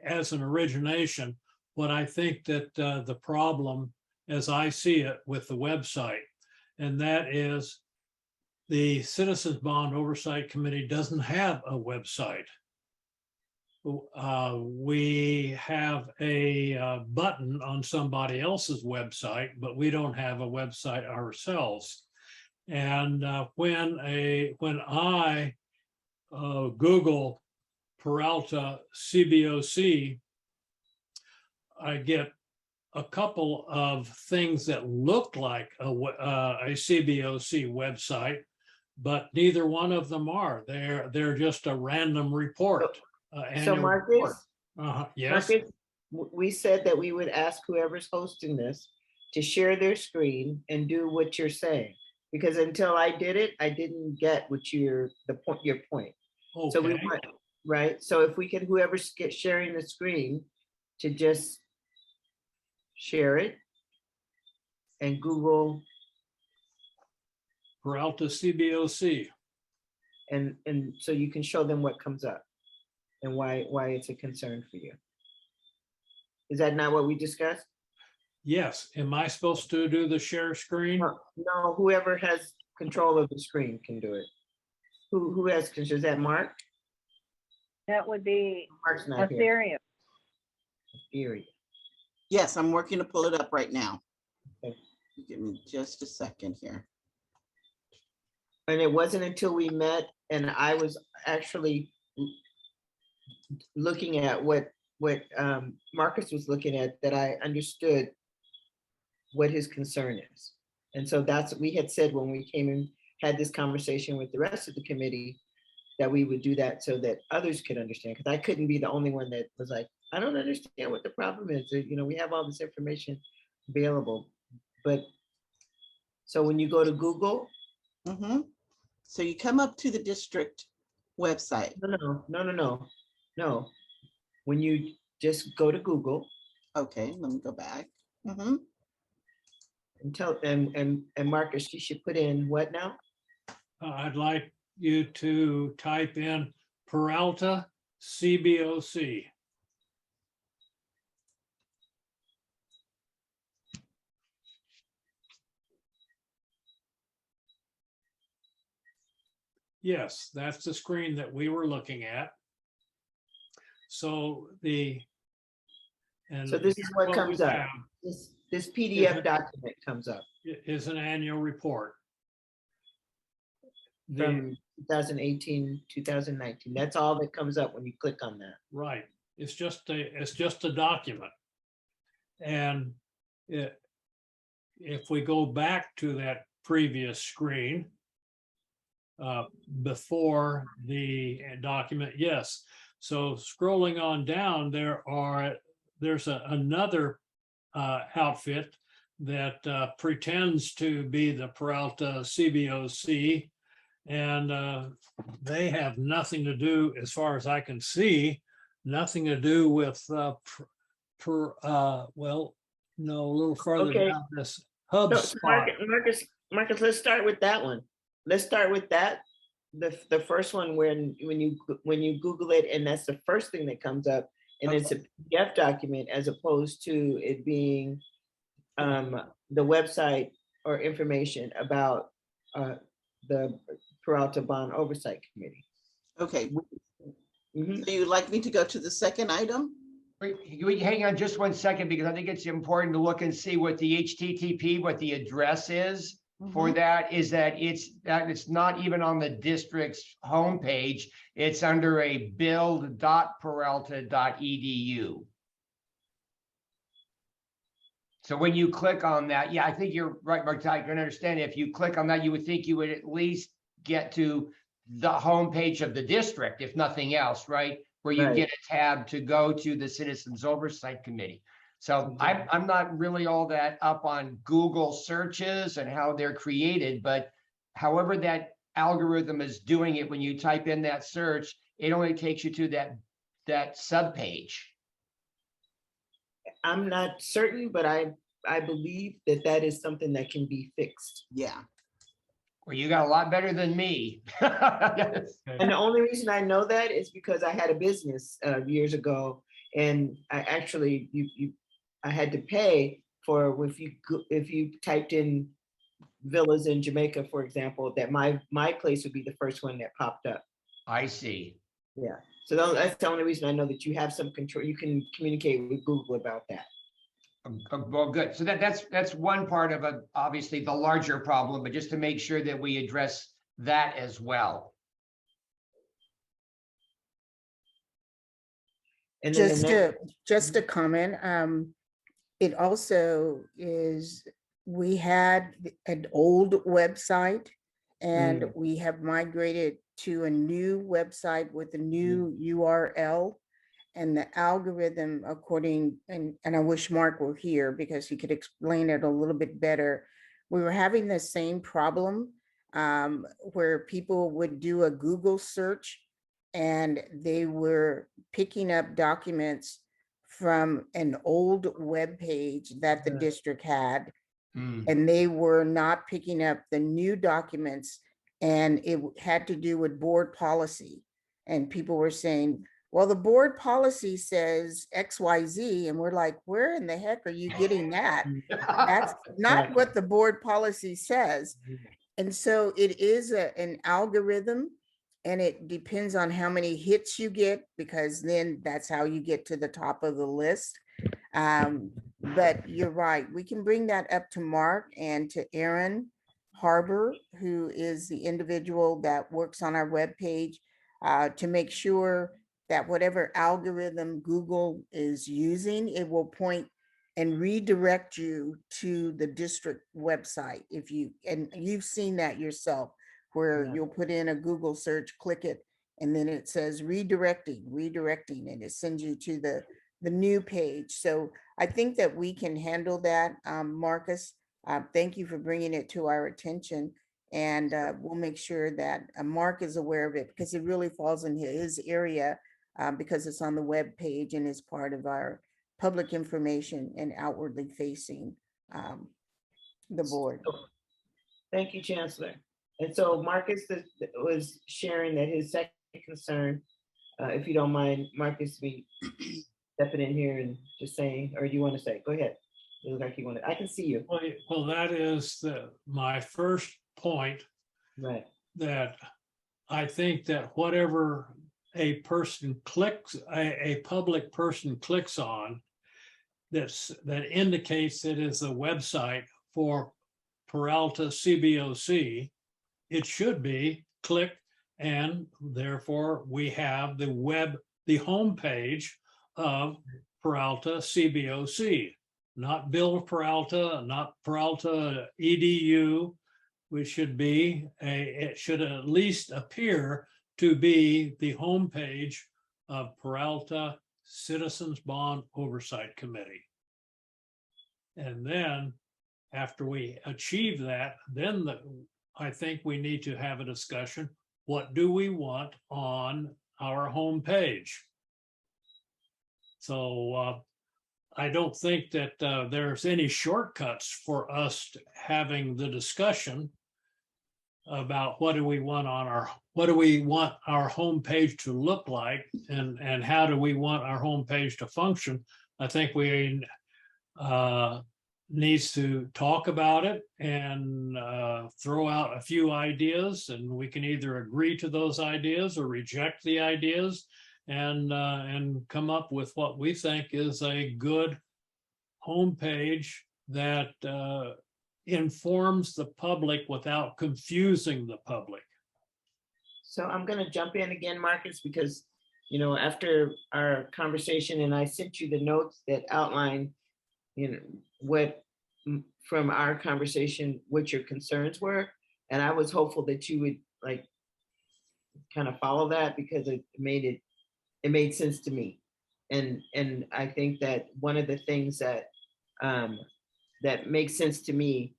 as an origination what I think that the problem, as I see it, with the website, and that is the Citizens Bond Oversight Committee doesn't have a website. We have a button on somebody else's website, but we don't have a website ourselves. And when I Google Peralta CBOC, I get a couple of things that look like a CBOC website, but neither one of them are. They're just a random report. So Marcus, yes. Marcus, we said that we would ask whoever's hosting this to share their screen and do what you're saying, because until I did it, I didn't get what your point. Okay. So we want, right? So if we could, whoever's sharing the screen, to just share it and Google Peralta CBOC. and so you can show them what comes up and why it's a concern for you. Is that not what we discussed? Yes, am I supposed to do the share screen? No, whoever has control of the screen can do it. Who has control? Is that Mark? That would be Mark's not here. Ethereum. Ethereum. Yes, I'm working to pull it up right now. Okay. Give me just a second here. And it wasn't until we met and I was actually looking at what Marcus was looking at that I understood what his concern is. And so that's what we had said when we came and had this conversation with the rest of the committee, that we would do that so that others could understand, because I couldn't be the only one that was like, I don't understand what the problem is. You know, we have all this information available, but so when you go to Google, So you come up to the district website. no. When you just go to Google. Okay, let me go back. And tell and Marcus, you should put in what now? I'd like you to type in Peralta CBOC. Yes, that's the screen that we were looking at. So So this is what comes up. This PDF document comes up Is an annual report. from 2018, 2019. That's all that comes up when you click on that. Right. It's just a document. And if we go back to that previous screen, before the document, yes. So scrolling on down, there's another outfit that pretends to be the Peralta CBOC, and they have nothing to do, as far as I can see, nothing to do with well, no, a little farther down this HubSpot. Marcus, let's start with that one. Let's start with that. The first one when you Google it, and that's the first thing that comes up, and it's a PDF document as opposed to it being the website or information about the Peralta Bond Oversight Committee. Okay. So you'd like me to go to the second item? Wait, hang on just 1 second, because I think it's important to look and see what the HTTP, what the address is for that. Is that it's not even on the district's homepage. It's under a build.peralta.edu. So when you click on that, yeah, I think you're right, Mark. I can understand if you click on that, you would think you would at least get to the homepage of the district, if nothing else, right? Where you get a tab to go to the Citizens Oversight Committee. So I'm not really all that up on Google searches and how they're created, but however that algorithm is doing it, when you type in that search, it only takes you to that subpage. I'm not certain, but I believe that is something that can be fixed. Yeah. Well, you got a lot better than me. And the only reason I know that is because I had a business years ago, and I actually I had to pay for if you typed in villas in Jamaica, for example, that my place would be the first one that popped up. I see. Yeah. So that's the only reason I know that you have some control. You can communicate with Google about that. Well, good. So that's one part of obviously the larger problem, but just to make sure that we address that as well. And then just a comment. It also is, we had an old website and we have migrated to a new website with a new URL. And the algorithm, according, and I wish Mark were here because he could explain it a little bit better. We were having the same problem where people would do a Google search and they were picking up documents from an old web page that the district had, and they were not picking up the new documents, and it had to do with board policy. And people were saying, well, the board policy says XYZ, and we're like, where in the heck are you getting that? That's not Right. what the board policy says. And so it is an algorithm, and it depends on how many hits you get, because then that's how you get to the top of the list. But you're right, we can bring that up to Mark and to Aaron Harbor, who is the individual that works on our webpage, to make sure that whatever algorithm Google is using, it will point and redirect you to the district website. If you, and you've seen that yourself, where Yeah. you'll put in a Google search, click it, and then it says redirecting, and it sends you to the new page. So I think that we can handle that, Marcus. Thank you for bringing it to our attention. And we'll make sure that Mark is aware of it, because it really falls in his area, because it's on the web page and is part of our public information and outwardly facing the board. Thank you, Chancellor. And so Marcus was sharing that his second concern, if you don't mind, Marcus, me stepping in here and just saying, or do you want to say? Go ahead. It looks like you want to. I can see you. Well, that is my first point, Right. that I think that whatever a person clicks, a public person clicks on, that indicates it is a website for Peralta CBOC, it should be clicked, and therefore we have the homepage of Peralta CBOC, not Bill of Peralta, not Peralta EDU. It should at least appear to be the homepage of Peralta Citizens Bond Oversight Committee. And then after we achieve that, then I think we need to have a discussion. What do we want on our homepage? So I don't think that there's any shortcuts for us having the discussion about what do we want our homepage to look like, and how do we want our homepage to function. I think we needs to talk about it and throw out a few ideas, and we can either agree to those ideas or reject the ideas, and come up with what we think is a good homepage that informs the public without confusing the public. So I'm going to jump in again, Marcus, because, you know, after our conversation, and I sent you the notes that outline, you know, what from our conversation, what your concerns were. And I was hopeful that you would like kind of follow that, because it made sense to me. And I think that one of the things that that makes sense to me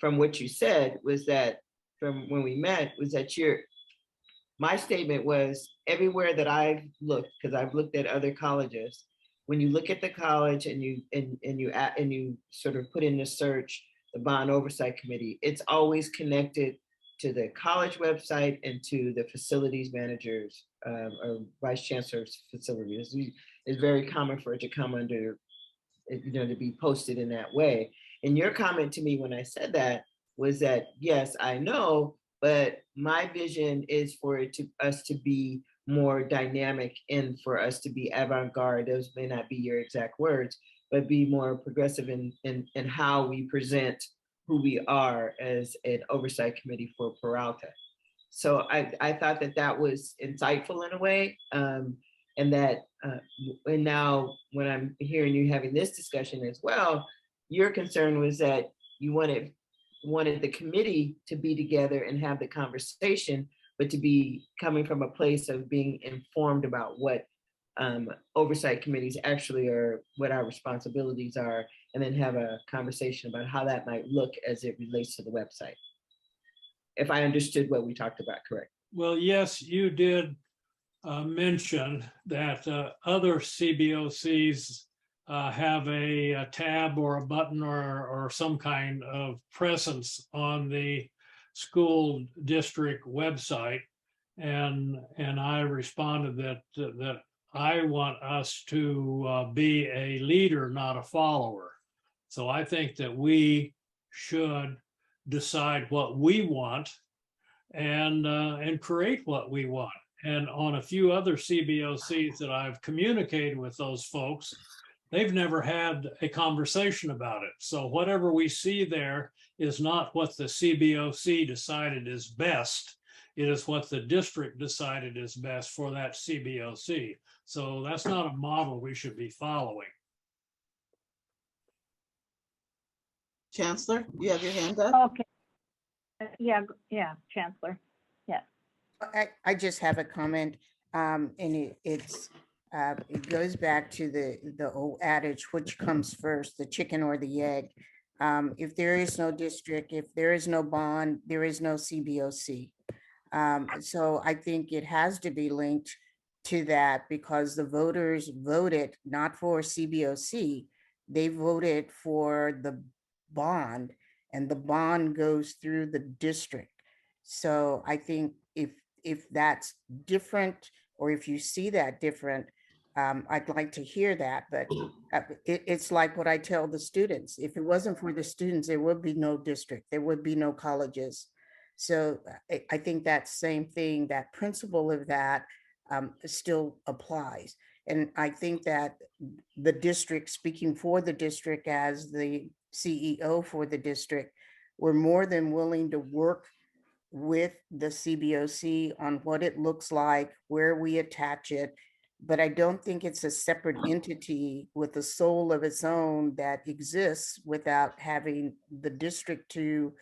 from what you said was that, from when we met, was that my statement was, everywhere that I've looked, because I've looked at other colleges, when you look at the college and you sort of put in the search, the Bond Oversight Committee, it's always connected to the college website and to the facilities managers or vice chancellor's facilities. It's very common for it to come under, you know, to be posted in that way. And your comment to me when I said that was that, yes, I know, but my vision is for us to be more dynamic and for us to be avant-garde. Those may not be your exact words, but be more progressive in how we present who we are as an oversight committee for Peralta. So I thought that was insightful in a way. And that, and now when I'm hearing you having this discussion as well, your concern was that you wanted the committee to be together and have the conversation, but to be coming from a place of being informed about what oversight committees actually are, what our responsibilities are, and then have a conversation about how that might look as it relates to the website. If I understood what we talked about correct. Well, yes, you did mention that other CBOCs have a tab or a button or some kind of presence on the school district website. And I responded that I want us to be a leader, not a follower. So I think that we should decide what we want and create what we want. And on a few other CBOCs that I've communicated with those folks, they've never had a conversation about it. So whatever we see there is not what the CBOC decided is best. It is what the district decided is best for that CBOC. So that's not a model we should be following. Chancellor, you have your hand up? Okay. Yeah, Chancellor. Yes. I just have a comment, and it goes back to the old adage, which comes first, the chicken or the egg? If there is no district, if there is no bond, there is no CBOC. So I think it has to be linked to that because the voters voted not for CBOC, they voted for the bond, and the bond goes through the district. So I think if that's different, or if you see that different, I'd like to hear that. But it's like what I tell the students: if it wasn't for the students, there would be no district, there would be no colleges. So I think that same thing, that principle of that still applies. And I think that the district, speaking for the district as the CEO for the district, we're more than willing to work with the CBOC on what it looks like, where we attach it. But I don't think it's a separate entity with a soul of its own that exists without having the district to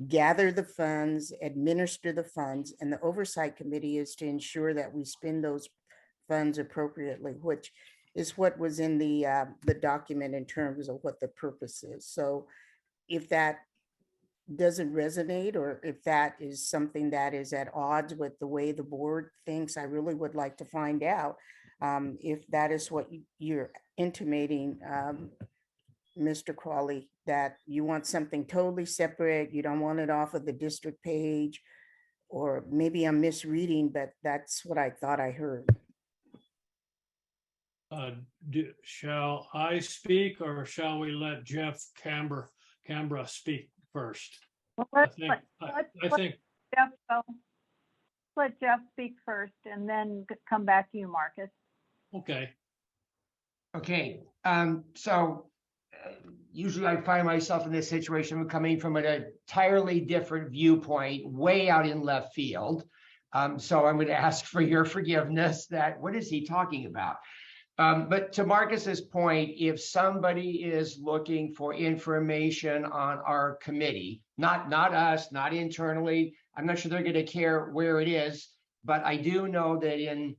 gather the funds, administer the funds, and the oversight committee is to ensure that we spend those funds appropriately, which is what was in the document in terms of what the purpose is. So if that doesn't resonate, or if that is something that is at odds with the way the board thinks, I really would like to find out if that is what you're intimating, Mr. Crawley, that you want something totally separate, you don't want it off of the district page, or maybe I'm misreading, but that's what I thought I heard. Shall I speak, or shall we let Jeff Canberra speak first? Well, I think let Jeff speak first and then come back to you, Marcus. okay. Okay, so usually I find myself in this situation coming from an entirely different viewpoint, way out in left field. So I'm going to ask for your forgiveness that what is he talking about? But to Marcus's point, if somebody is looking for information on our committee, not us, not internally, I'm not sure they're going to care where it is, but I do know that in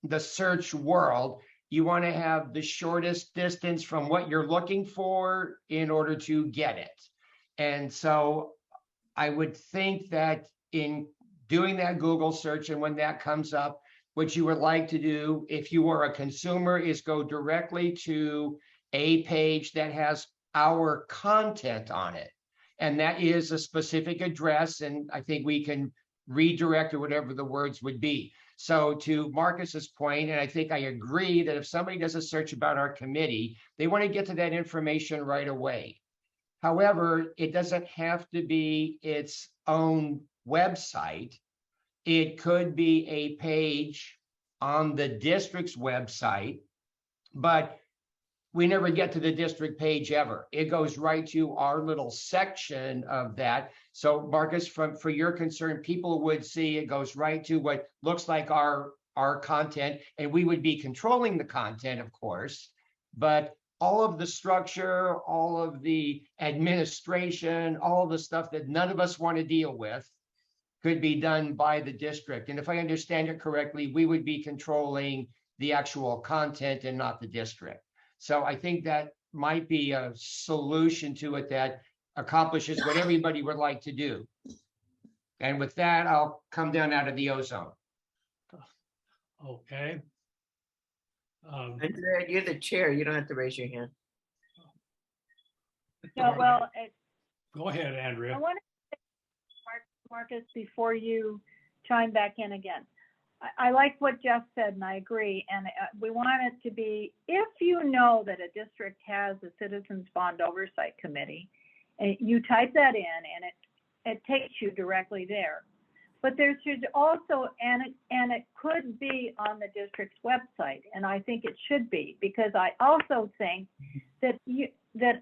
the search world, you want to have the shortest distance from what you're looking for in order to get it. And so I would think that in doing that Google search, and when that comes up, what you would like to do, if you are a consumer, is go directly to a page that has our content on it. And that is a specific address, and I think we can redirect or whatever the words would be. So to Marcus's point, and I think I agree that if somebody does a search about our committee, they want to get to that information right away. However, it doesn't have to be its own website. It could be a page on the district's website, but we never get to the district page ever. It goes right to our little section of that. So Marcus, for your concern, people would see it goes right to what looks like our content, and we would be controlling the content, of course, but all of the structure, all of the administration, all the stuff that none of us want to deal with could be done by the district. And if I understand it correctly, we would be controlling the actual content and not the district. So I think that might be a solution to it that accomplishes what everybody would like to do. And with that, I'll come down out of the ozone. Okay. Andrea, you're the chair. You don't have to raise your hand. No, well, Go ahead, Andrea. I want to say, Marcus, before you chime back in again. I like what Jeff said, and I agree. And we want it to be, if you know that a district has a Citizens Bond Oversight Committee, and you type that in, and it takes you directly there. But there should also, and it could be on the district's website, and I think it should be, because I also think that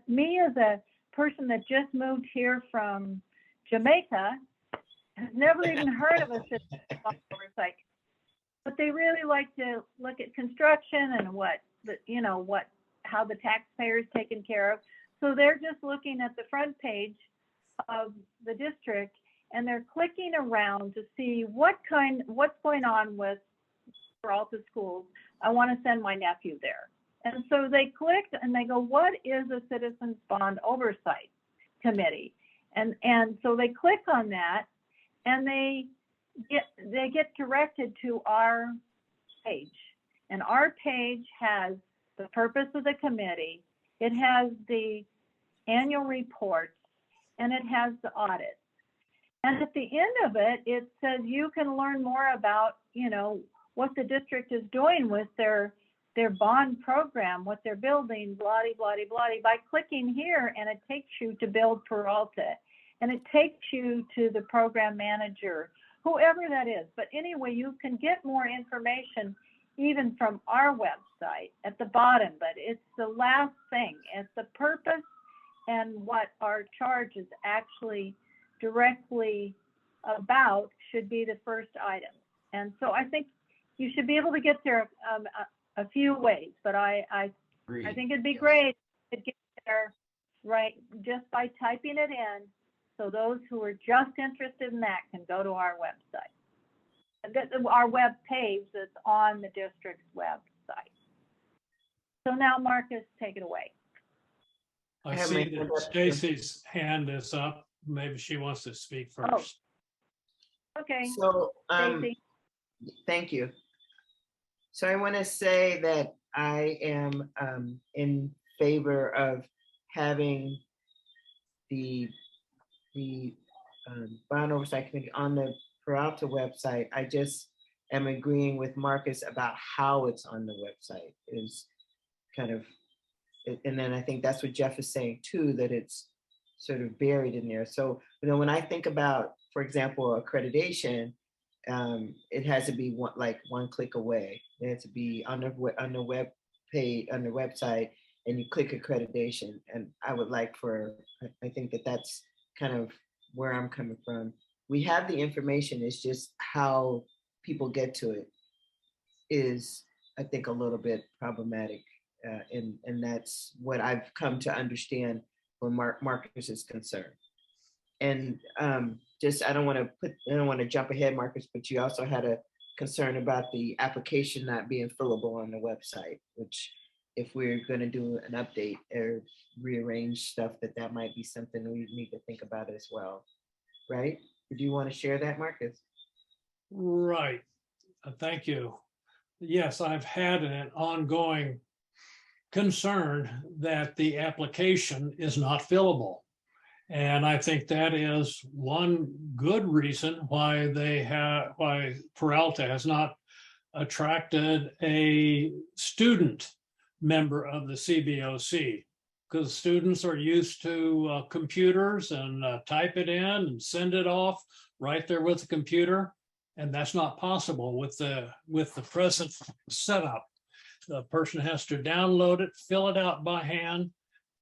me as a person that just moved here from Jamaica has never even heard of a Citizens Bond Oversight, but they really like to look at construction and how the taxpayer is taken care of. So they're just looking at the front page of the district, and they're clicking around to see what's going on with Peralta schools. I want to send my nephew there. And so they clicked and they go, what is a Citizens Bond Oversight Committee? And so they click on that, and they get directed to our page. And our page has the purpose of the committee, it has the annual reports, and it has the audits. And at the end of it, it says you can learn more about, what the district is doing with their bond program, what they're building, blah, blah, blah, by clicking here, and it takes you to Build Peralta, and it takes you to the program manager, whoever that is. But anyway, you can get more information even from our website at the bottom, but it's the last thing. It's the purpose and what our charge is actually directly about should be the first item. And so I think you should be able to get there a few ways, but I think it'd be great to get there right just by typing it in. So those who are just interested in that can go to our website. Our web page that's on the district's website. So now Marcus, take it away. I see that Stacy's hand is up. Maybe she wants to speak first. Oh. Okay. So, Stacy. thank you. So I want to say that I am in favor of having the Bond Oversight Committee on the Peralta website. I just am agreeing with Marcus about how it's on the website is kind of, and then I think that's what Jeff is saying too, that it's sort of buried in there. So, when I think about, for example, accreditation, it has to be one click away. It has to be on the web page, on the website, and you click accreditation. And I would like I think that's kind of where I'm coming from. We have the information, it's just how people get to it is, I think, a little bit problematic. And that's what I've come to understand when Marcus is concerned. And I don't want to jump ahead, Marcus, but you also had a concern about the application not being fillable on the website, which if we're going to do an update or rearrange stuff, that might be something we need to think about as well, right? Do you want to share that, Marcus? Right. Thank you. Yes, I've had an ongoing concern that the application is not fillable. And I think that is one good reason why why Peralta has not attracted a student member of the CBOC, because students are used to computers and type it in and send it off right there with the computer. And that's not possible with the present setup. The person has to download it, fill it out by hand,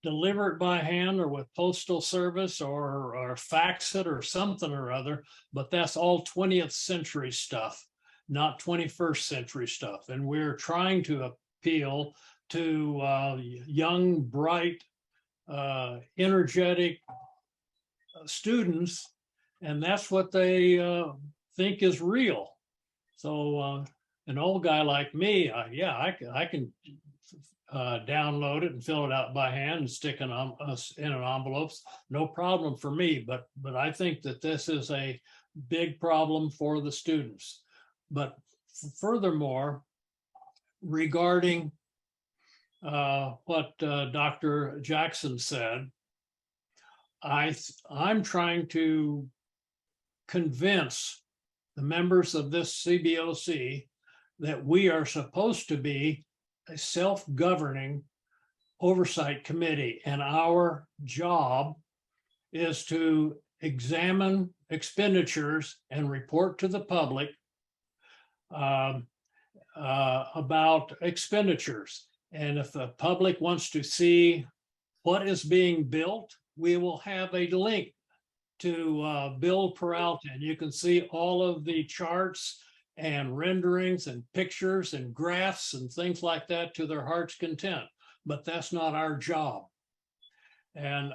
deliver it by hand or with postal service or fax it or something or other. But that's all 20th century stuff, not 21st century stuff. And we're trying to appeal to young, bright, energetic students, and that's what they think is real. So an old guy like me, I can download it and fill it out by hand and stick it in an envelope. No problem for me, but I think that this is a big problem for the students. But furthermore, regarding what Dr. Jackson said, I'm trying to convince the members of this CBOC, that we are supposed to be a self-governing oversight committee, and our job is to examine expenditures and report to the public about expenditures. And if the public wants to see what is being built, we will have a link to Build Peralta, and you can see all of the charts and renderings and pictures and graphs and things like that to their heart's content. But that's not our job. And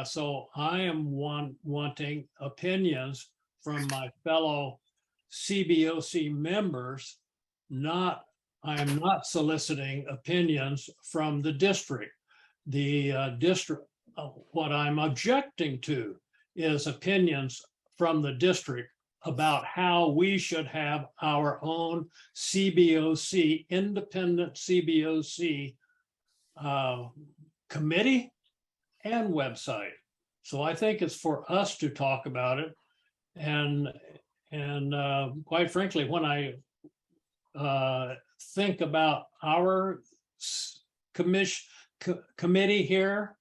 so I am wanting opinions from my fellow CBOC members. I am not soliciting opinions from the district. The district, what I'm objecting to is opinions from the district about how we should have our own CBOC, independent CBOC committee and website. So I think it's for us to talk about it. And quite frankly, when I think about our committee here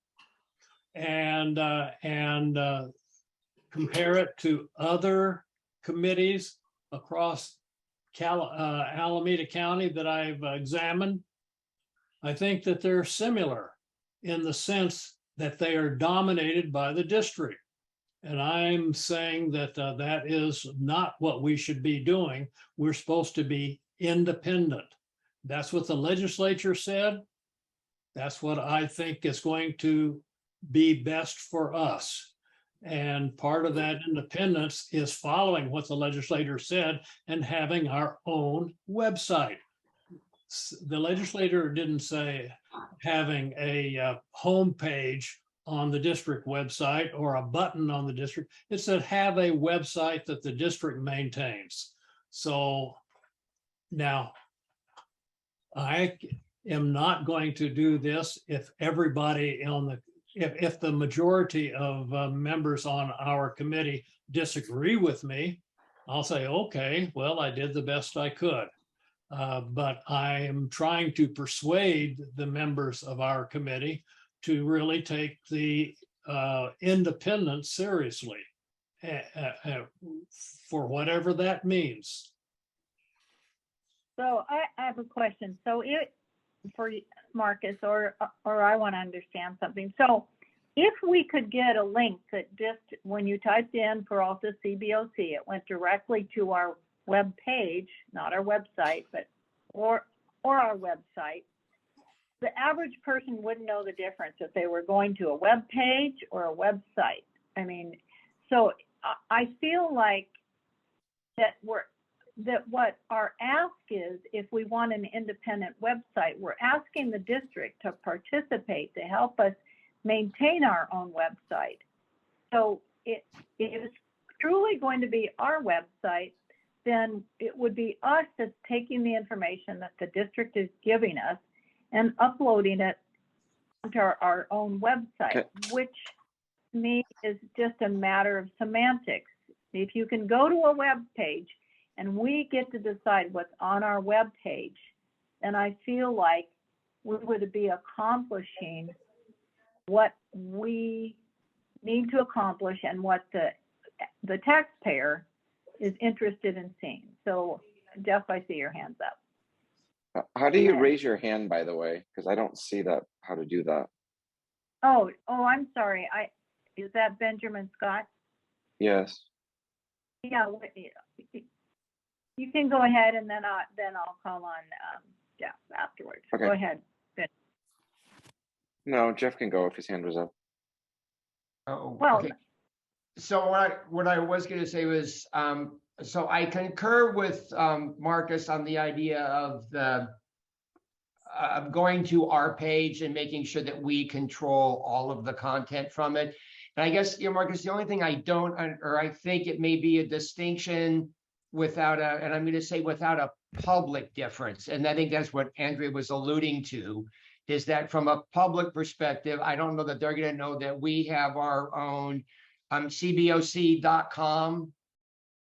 and compare it to other committees across Alameda County that I've examined, I think that they're similar in the sense that they are dominated by the district. And I'm saying that that is not what we should be doing. We're supposed to be independent. That's what the legislature said. That's what I think is going to be best for us. And part of that independence is following what the legislator said and having our own website. The legislator didn't say having a homepage on the district website or a button on the district. It said have a website that the district maintains. So now I am not going to do this if everybody on the if the majority of members on our committee disagree with me. I'll say, okay, well, I did the best I could. But I am trying to persuade the members of our committee to really take the independence seriously for whatever that means. So I have a question. So for Marcus, or I want to understand something. So if we could get a link that just when you typed in Peralta CBOC, it went directly to our web page, not our website, but or our website, the average person wouldn't know the difference if they were going to a web page or a website. I mean, so I feel like that what our ask is, if we want an independent website, we're asking the district to participate to help us maintain our own website. So it is truly going to be our website, then it would be us that's taking the information that the district is giving us and uploading it onto our own website, okay, which to me is just a matter of semantics. If you can go to a web page and we get to decide what's on our web page, then I feel like we would be accomplishing what we need to accomplish and what the taxpayer is interested in seeing. So Jeff, I see your hands up. How do you raise your hand, by the way? Because I don't see that, how to do that. Oh, I'm sorry. Is that Benjamin Scott? Yes. Yeah, you can go ahead, and then I'll call on Jeff afterwards. Okay. Go ahead, Ben. No, Jeff can go if his hand was up. Oh, well, okay. So what I was going to say was, so I concur with Marcus on the idea of going to our page and making sure that we control all of the content from it. And I guess, Marcus, the only thing I don't, or I think it may be a distinction without and I'm going to say without a public difference. And I think that's what Andrea was alluding to, is that from a public perspective, I don't know that they're going to know that we have our own CBOC.com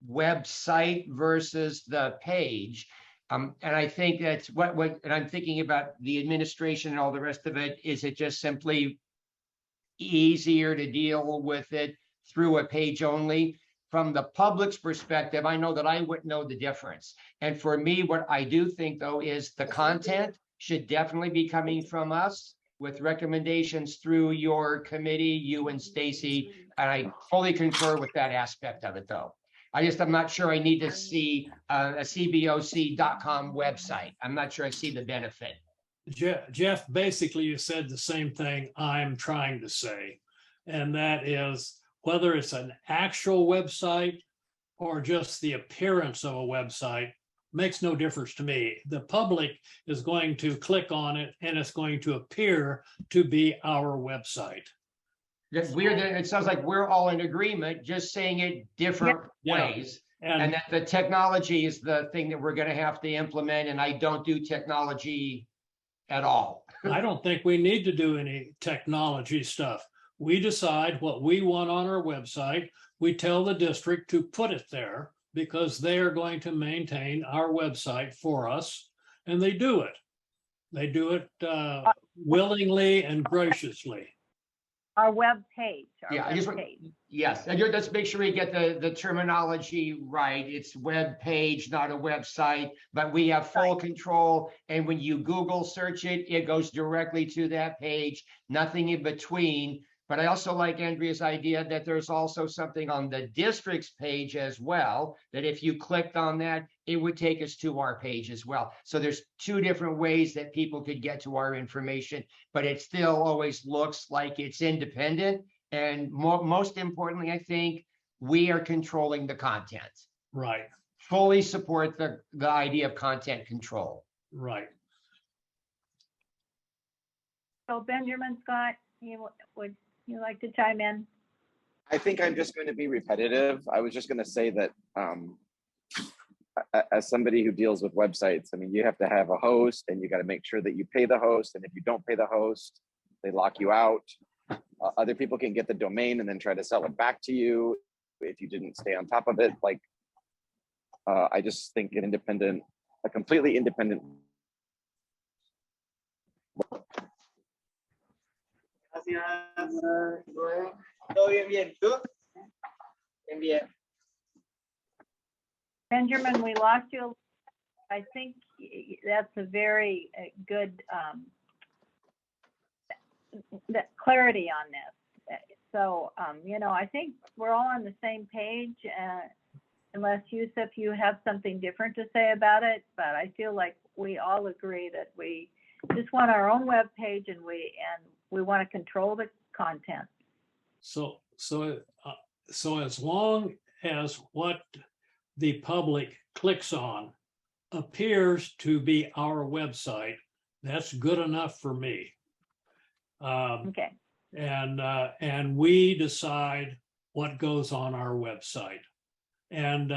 website versus the page. And I think that's and I'm thinking about the administration and all the rest of it. Is it just simply easier to deal with it through a page only? From the public's perspective, I know that I wouldn't know the difference. And for me, what I do think though is the content should definitely be coming from us with recommendations through your committee, you and Stacy. And I fully concur with that aspect of it though. I'm not sure I need to see a cboc.com website. I'm not sure I see the benefit. Jeff, basically you said the same thing I'm trying to say. And that is whether it's an actual website or just the appearance of a website makes no difference to me. The public is going to click on it and it's going to appear to be our website. It sounds like we're all in agreement, just saying it different ways. And that the technology is the thing that we're going to have to implement. And I don't do technology at all. I don't think we need to do any technology stuff. We decide what we want on our website. We tell the district to put it there because they are going to maintain our website for us. And they do it. They do it willingly and graciously. Our web page. Yes, and let's make sure we get the terminology right. It's web page, not a website, but we have full control. And when you Google search it, it goes directly to that page, nothing in between. But I also like Andrea's idea that there's also something on the district's page as well, that if you clicked on that, it would take us to our page as well. So there's two different ways that people could get to our information, but it still always looks like it's independent. And most importantly, I think we are controlling the content. Right. Fully support the idea of content control. Right. So Benjamin Scott, would you like to chime in? I think I'm just going to be repetitive. I was just going to say that as somebody who deals with websites, I mean, you have to have a host and you got to make sure that you pay the host. And if you don't pay the host, they lock you out. Other people can get the domain and then try to sell it back to you if you didn't stay on top of it. Like, I just think a completely independent. Benjamin, we lost you. I think that's a very good clarity on this. So, I think we're all on the same page, unless Yusuf, you have something different to say about it. But I feel like we all agree that we just want our own web page and we want to control the content. So as long as what the public clicks on appears to be our website, that's good enough for me. Okay. And we decide what goes on our website. And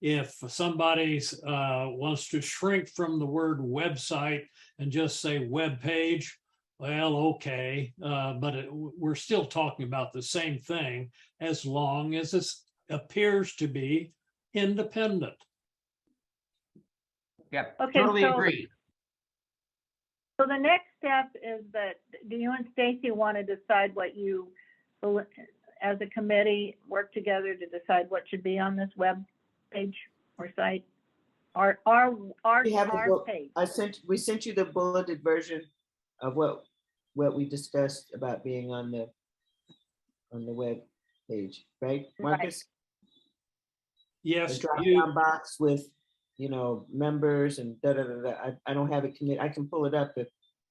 if somebody wants to shrink from the word website and just say web page, well, okay, but we're still talking about the same thing as long as it appears to be independent. Yeah, Okay, totally agree. So the next step is that, do you and Stacy want to decide what you, as a committee, work together to decide what should be on this web page or site? Our page. We sent you the bulleted version of what we discussed about being on the web page, right, Marcus? Right. Yes. The drop-down box with, members and da-da-da-da. I don't have it committed. I can pull it up,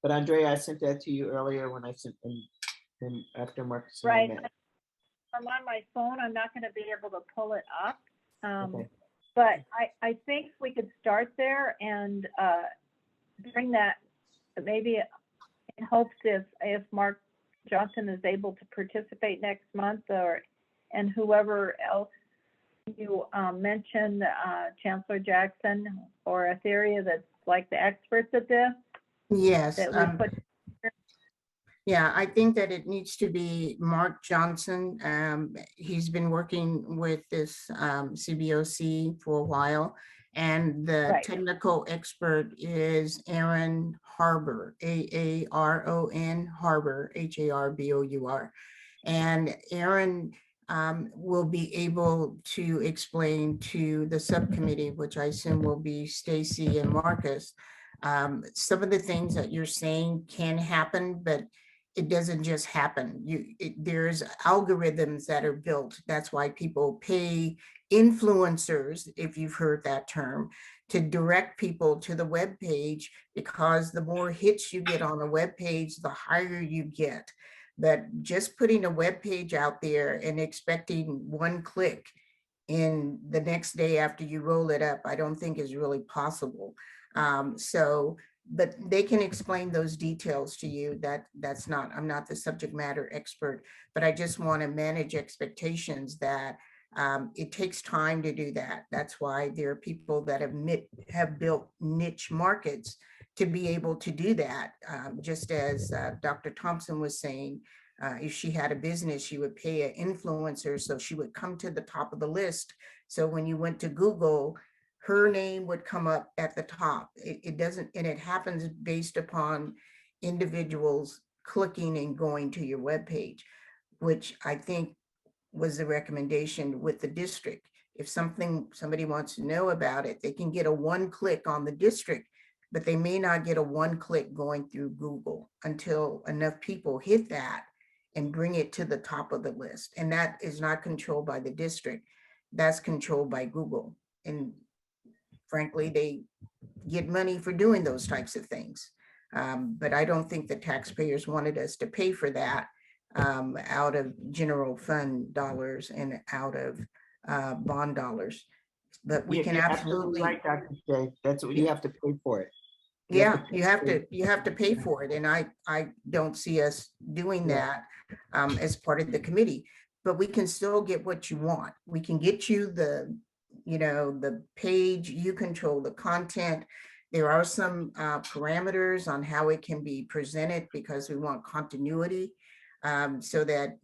but Andrea, I sent that to you earlier when I sent and after Marcus. Right. I'm on my phone. I'm not going to be able to pull it up. Okay. But I think we could start there and bring that, maybe in hopes if Mark Johnson is able to participate next month, and whoever else you mentioned, Chancellor Jackson or Etheria, that's like the experts at this. Yes. That we put. Yeah, I think that it needs to be Mark Johnson. He's been working with this CBOC for a while. And the Right. technical expert is Aaron Harbour, Aaron Harbour, Harbour. And Aaron will be able to explain to the subcommittee, which I assume will be Stacy and Marcus, some of the things that you're saying can happen, but it doesn't just happen. There's algorithms that are built. That's why people pay influencers, if you've heard that term, to direct people to the web page, because the more hits you get on a web page, the higher you get. But just putting a web page out there and expecting one click in the next day after you roll it up, I don't think is really possible. But they can explain those details to you. I'm not the subject matter expert, but I just want to manage expectations that it takes time to do that. That's why there are people that have built niche markets to be able to do that. Just as Dr. Thompson was saying, if she had a business, she would pay an influencer, so she would come to the top of the list. So when you went to Google, her name would come up at the top. It doesn't, and it happens based upon individuals clicking and going to your webpage, which I think was the recommendation with the district. If somebody wants to know about it, they can get a one click on the district, but they may not get a one click going through Google until enough people hit that and bring it to the top of the list. And that is not controlled by the district. That's controlled by Google. And frankly, they get money for doing those types of things. But I don't think the taxpayers wanted us to pay for that out of general fund dollars and out of bond dollars. But we can You're absolutely, right, Dr. J. That's what you have to pay for it. yeah, you have to pay for it. And I don't see us doing that as part of the committee, but we can still get what you want. We can get you the page, you control the content. There are some parameters on how it can be presented because we want continuity, so that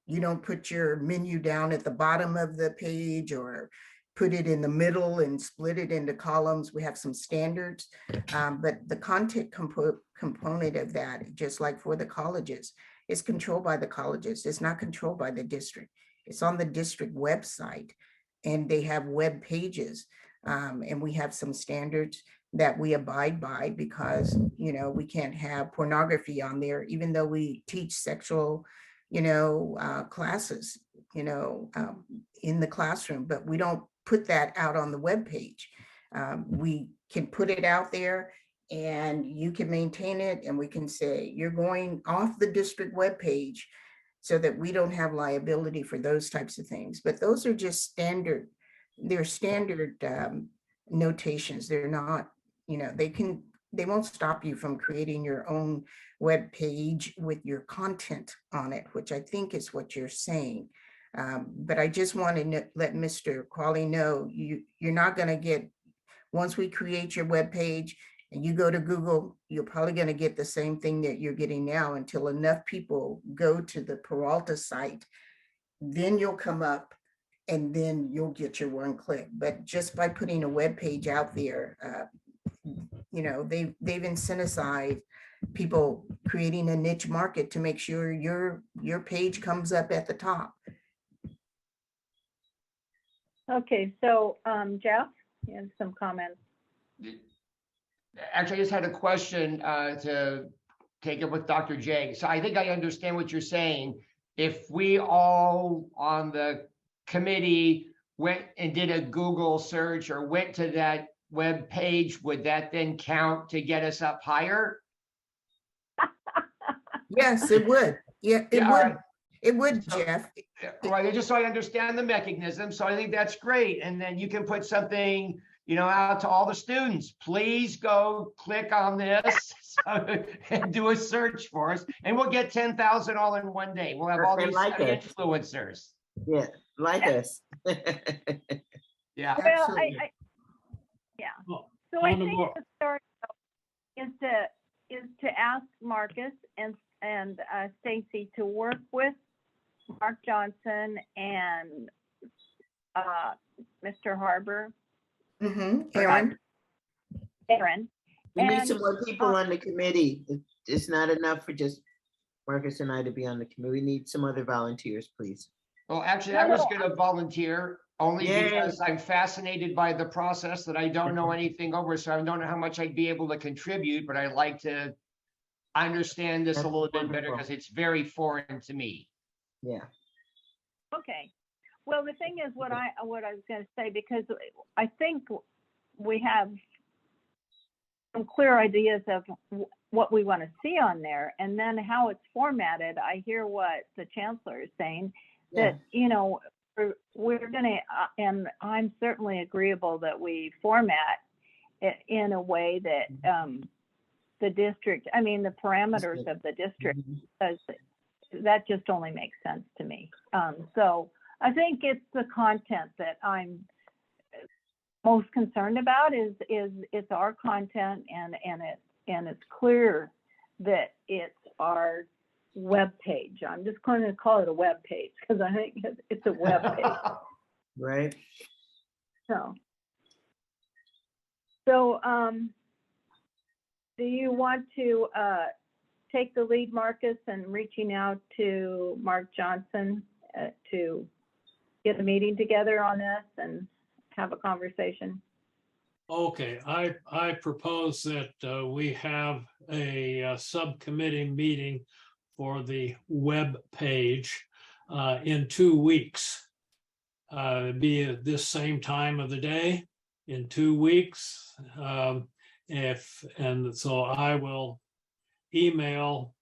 you don't put your menu down at the bottom of the page or put it in the middle and split it into columns. We have some standards, but the content component of that, just like for the colleges, is controlled by the colleges. It's not controlled by the district. It's on the district website, and they have web pages, and we have some standards that we abide by because we can't have pornography on there, even though we teach sexual classes in the classroom, but we don't put that out on the web page. We can put it out there and you can maintain it, and we can say you're going off the district web page, so that we don't have liability for those types of things. But those are just standard, they're standard notations. They're not, they won't stop you from creating your own web page with your content on it, which I think is what you're saying. But I just want to let Mr. Qualley know you're not going to get, once we create your web page and you go to Google, you're probably going to get the same thing that you're getting now until enough people go to the Peralta site. Then you'll come up and then you'll get your one click. But just by putting a web page out there, they've incentivized people creating a niche market to make sure your page comes up at the top. Okay, so Jeff, you have some comments. Actually, I just had a question to take up with Dr. J. So I think I understand what you're saying. If we all on the committee went and did a Google search or went to that web page, would that then count to get us up higher? Yes, it would. Yeah, it would. Right. It would, Jeff. Right, just so I understand the mechanism. So I think that's great. And then you can put something, out to all the students. Please go click on this and do a search for us. And we'll get 10,000 all in one day. We'll have all these influencers. Yeah, like us. Yeah. Well, yeah. Well, So I on the think more- the start is to ask Marcus and and Stacy to work with Mark Johnson and Mr. Harbor, Aaron, Aaron. We need And, some more people on the committee. It's not enough for just Marcus and I to be on the committee. We need some other volunteers, please. Well, actually, I was No, going to volunteer only Yay. because I'm fascinated by the process that I don't know anything over. So I don't know how much I'd be able to contribute, but I'd like to understand this a That's little bit better wonderful. because it's very foreign to me. Yeah. okay. Well, the thing is, what I was going to say, because I think we have some clear ideas of what we want to see on there, and then how it's formatted. I hear what the chancellor is saying, that, you know, we're going to, and I'm certainly agreeable that we format it in a way that the district, I mean, the parameters of the district, because that just only makes sense to me. So I think it's the content that I'm most concerned about is it's our content, and it's clear that it's our web page. I'm just going to call it a web page because I think it's a web page. Right. So do you want to take the lead, Marcus, and reaching out to Mark Johnson to get a meeting together on this and have a conversation? Okay, I propose that we have a subcommittee meeting for the web page in 2 weeks. Be at this same time of the day in 2 weeks. So I will email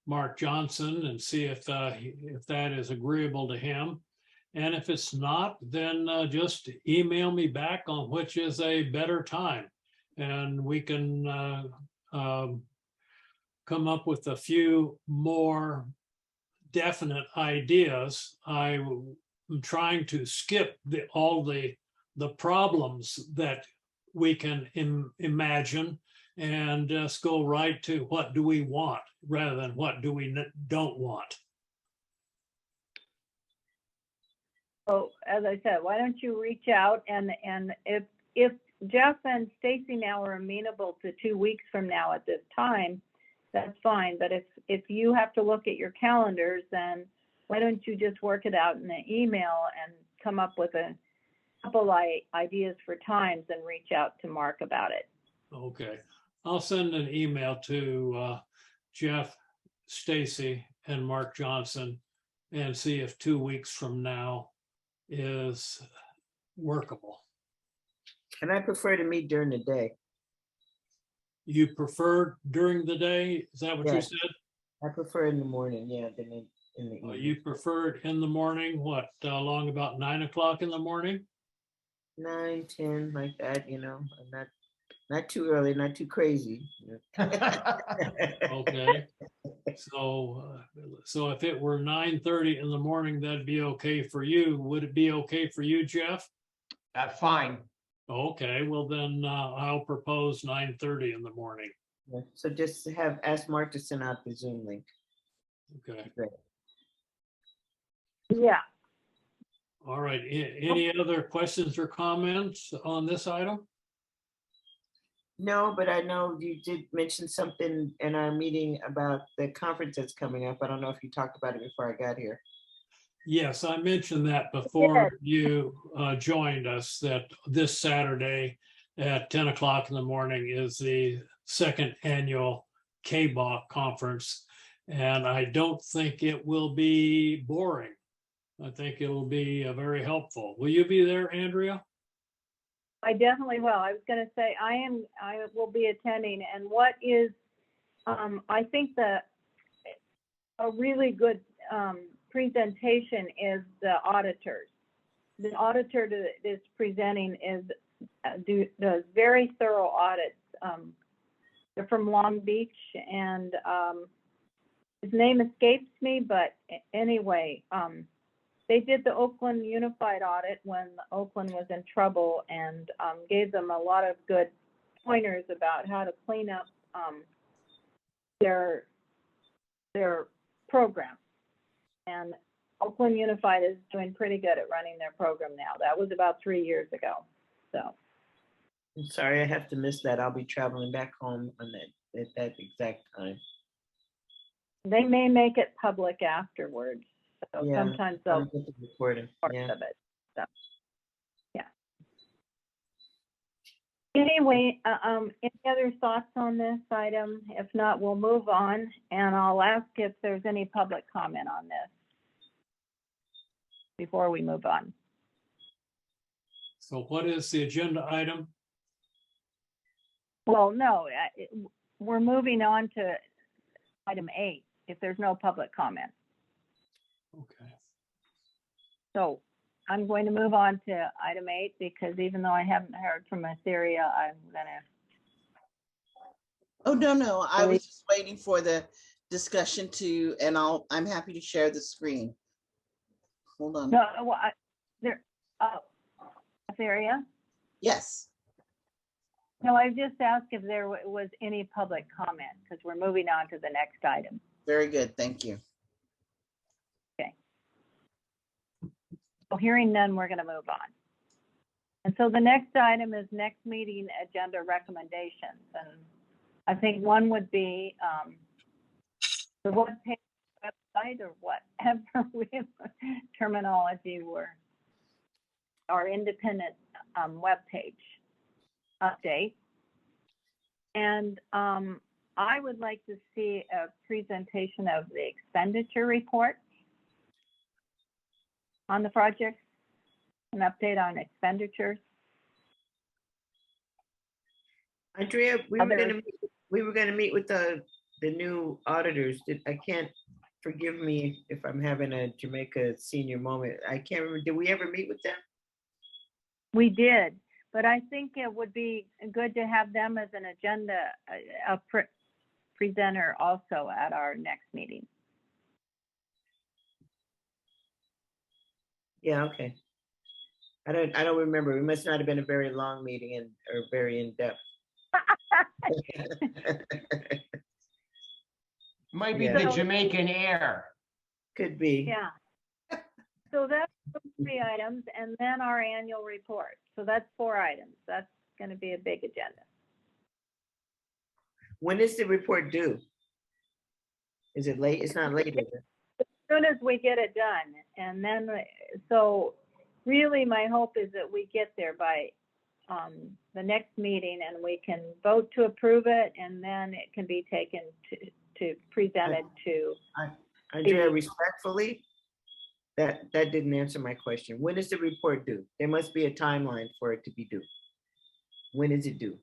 Mark Johnson and see if that is agreeable to him. And if it's not, then just email me back on which is a better time. And we can come up with a few more definite ideas. I'm trying to skip all the problems that we can imagine and just go right to what do we want rather than what do we don't want. So as I said, why don't you reach out, and if Jeff and Stacy now are amenable to 2 weeks from now at this time, that's fine. But if you have to look at your calendars, then why don't you just work it out in an email and come up with a couple ideas for times and reach out to Mark about it. Okay, I'll send an email to Jeff, Stacy, and Mark Johnson and see if 2 weeks from now is workable. And I prefer to meet during the day. You prefer during the day? Is that what you Yeah. said? I prefer in the morning, yeah, than in the evening. You preferred in the morning, what, along about 9 o'clock in the morning? 9, 10, like that, you know. I'm not too early, not too crazy. Okay. So if it were 9:30 in the morning, that'd be okay for you. Would it be okay for you, Jeff? Fine. Okay, well then I'll propose 9:30 in the morning. Yeah, so just ask Mark to send out the Zoom link. Okay. Great. Yeah. All right. Any other questions or comments on this item? No, but I know you did mention something in our meeting about the conference that's coming up. I don't know if you talked about it before I got here. Yes, I mentioned that before you joined us, that this Saturday at 10 o'clock in the morning is the second annual KBOC conference. And I don't think it will be boring. I think it'll be very helpful. Will you be there, Andrea? I definitely will. I was going to say I will be attending, and what is I think a really good presentation is the auditors. The auditor that is presenting does very thorough audits. They're from Long Beach, and his name escapes me, but anyway, they did the Oakland Unified audit when Oakland was in trouble, and gave them a lot of good pointers about how to clean up their their program. And Oakland Unified is doing pretty good at running their program now. That was about 3 years ago. So I'm sorry, I have to miss that. I'll be traveling back home on that at that exact time. they may make it public afterwards. So Yeah, sometimes I'll they'll get the recording. part Yeah. of it. So, yeah. Anyway, any other thoughts on this item? If not, we'll move on, and I'll ask if there's any public comment on this before we move on. So what is the agenda item? Well, no, we're moving on to item 8, if there's no public comment. Okay. So I'm going to move on to item 8 because even though I haven't heard from Etheria, I'm gonna. Oh, no, I was just waiting for the discussion and I'm happy to share the screen. Hold on. No, well, Etheria? Yes. No, I just asked if there was any public comment because we're moving on to the next item. Very good. Thank you. So hearing none, we're going to move on. And so the next item is next meeting agenda recommendations. And I think one would be the website or whatever terminology were our independent webpage update. And I would like to see a presentation of the expenditure report on the project, an update on expenditures. Andrea, we were gonna meet with the new auditors. I can't, forgive me if I'm having a Jamaica senior moment. I can't remember, did we ever meet with them? We did, but I think it would be good to have them as an agenda presenter also at our next meeting. Yeah, okay. I don't remember. It must not have been a very long meeting or very in-depth. Might be Yeah. the Jamaican air. Could be. Yeah. So that's those 3 items, and then our annual report. So that's 4 items. That's going to be a big agenda. When is the report due? Is it late? It's not late, is it? As soon as we get it done, and then so really my hope is that we get there by the next meeting and we can vote to approve it, and then it can be taken to presented to. Andrea, respectfully, that didn't answer my question. When is the report due? There must be a timeline for it to be due. When is it due?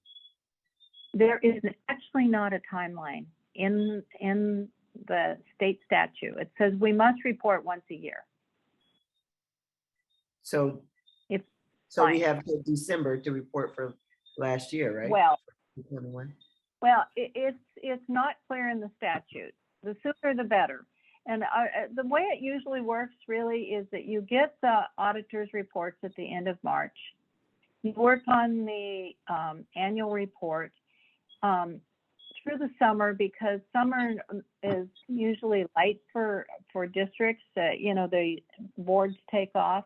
There is actually not a timeline in the state statute. It says we must report once a year. So we have till December to report for last year, right? Well, 2021. Well, it's not clear in the statute. The sooner the better. And the way it usually works really is that you get the auditor's reports at the end of March. You work on the annual report through the summer, because summer is usually light for districts. The boards take off.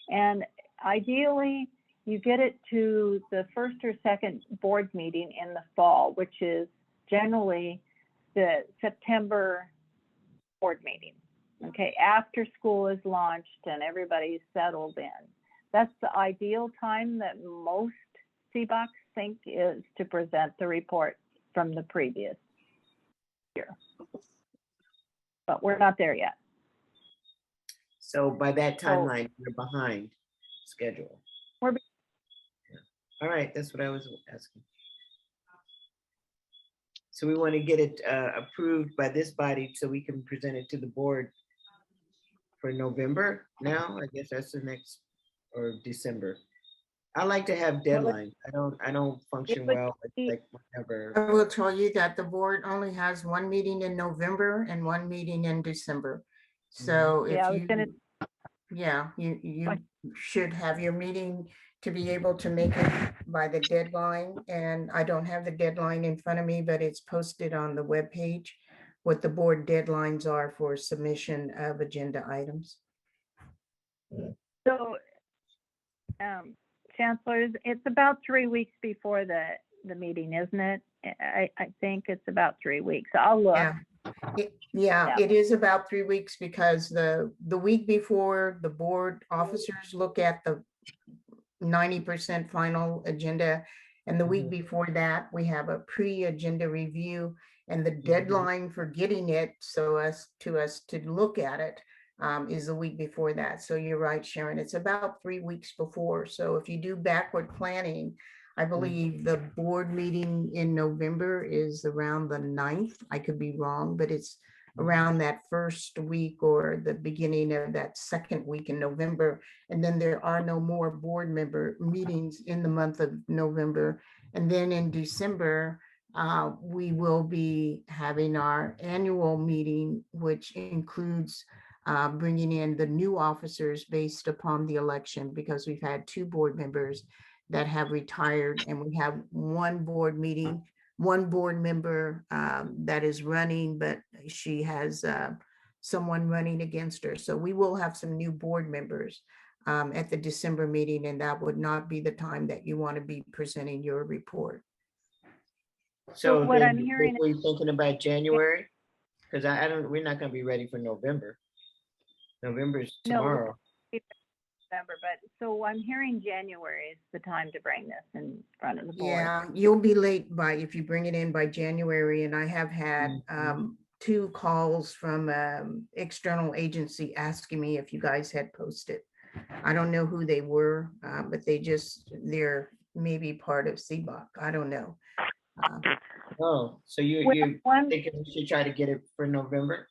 And ideally, you get it to the first or second board meeting in the fall, which is generally the September board meeting. Okay, after school is launched and everybody's settled in. That's the ideal time that most CBOCs think is to present the report from the previous year. But we're not there yet. So by that timeline, you're behind schedule. We're All right, that's what I was asking. So we want to get it approved by this body so we can present it to the board for November now. I guess that's the next, or December. I like to have deadlines. I don't function well with like whatever. I will tell you that the board only has one meeting in November and one meeting in December. So if you should have your meeting to be able to make it by the deadline. And I don't have the deadline in front of me, but it's posted on the webpage. what the board deadlines are for submission of agenda items. So, Chancellor, it's about 3 weeks before the meeting, isn't it? I think it's about 3 weeks. I'll look. Yeah. Yeah, it is about 3 weeks because the week before the board officers look at the 90% final agenda. And the week before that, we have a pre-agenda review, and the deadline for getting it to us to look at it is the week before that. So you're right, Sharon, it's about 3 weeks before. So if you do backward planning, I believe the board meeting in November is around the 9th. I could be wrong, but it's around that first week or the beginning of that second week in November. And then there are no more board member meetings in the month of November. And then in December, we will be having our annual meeting, which includes bringing in the new officers based upon the election, because we've had 2 board members that have retired, and we have one board member that is running, but she has someone running against her. So we will have some new board members at the December meeting, and that would not be the time that you want to be presenting your report. So what then I'm hearing we're thinking about January, because we're not going to be ready for November. November's tomorrow. November, but so I'm hearing January is the time to bring this in front of the board. Yeah, you'll be late if you bring it in by January. And I have had 2 calls from external agency asking me if you guys had posted. I don't know who they were, but they're maybe part of CBOC. I don't know. Oh, so you thinking we should try to get it for November?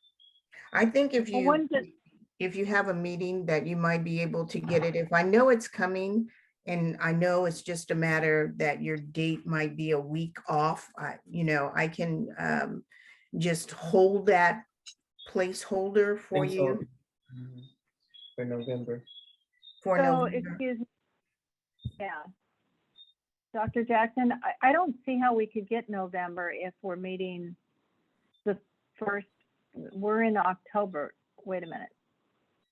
I think if you have a meeting that you might be able to get it. If I know it's coming, and I know it's just a matter that your date might be a week off, I can just hold that placeholder for you. For November. Excuse me. Yeah. Dr. Jackson, I don't see how we could get November if we're meeting the first, we're in October. Wait a minute.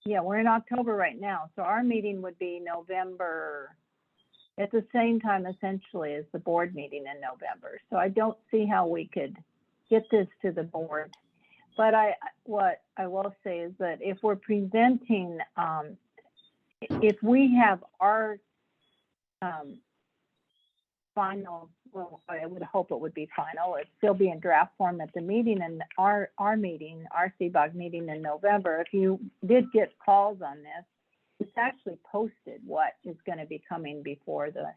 Yeah, we're in October right now. So our meeting would be November at the same time essentially as the board meeting in November. So I don't see how we could get this to the board. But what I will say is that if we're presenting, if we have our final, well, I would hope it would be final, it'd still be in draft form at the meeting, and our meeting, our CBOG meeting in November. If you did get calls on this, it's actually posted what is going to be coming before the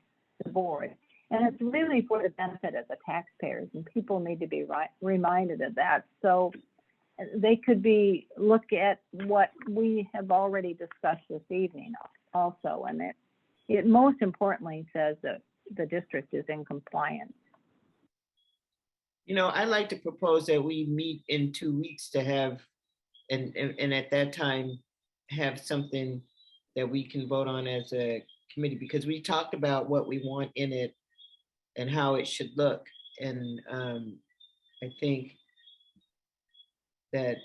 board. And it's really for the benefit of the taxpayers, and people need to be reminded of that. So they could look at what we have already discussed this evening also. And it most importantly says that the district is in compliance. I'd like to propose that we meet in 2 weeks to have, and at that time, have something that we can vote on as a committee, because we talked about what we want in it and how it should look. And I think that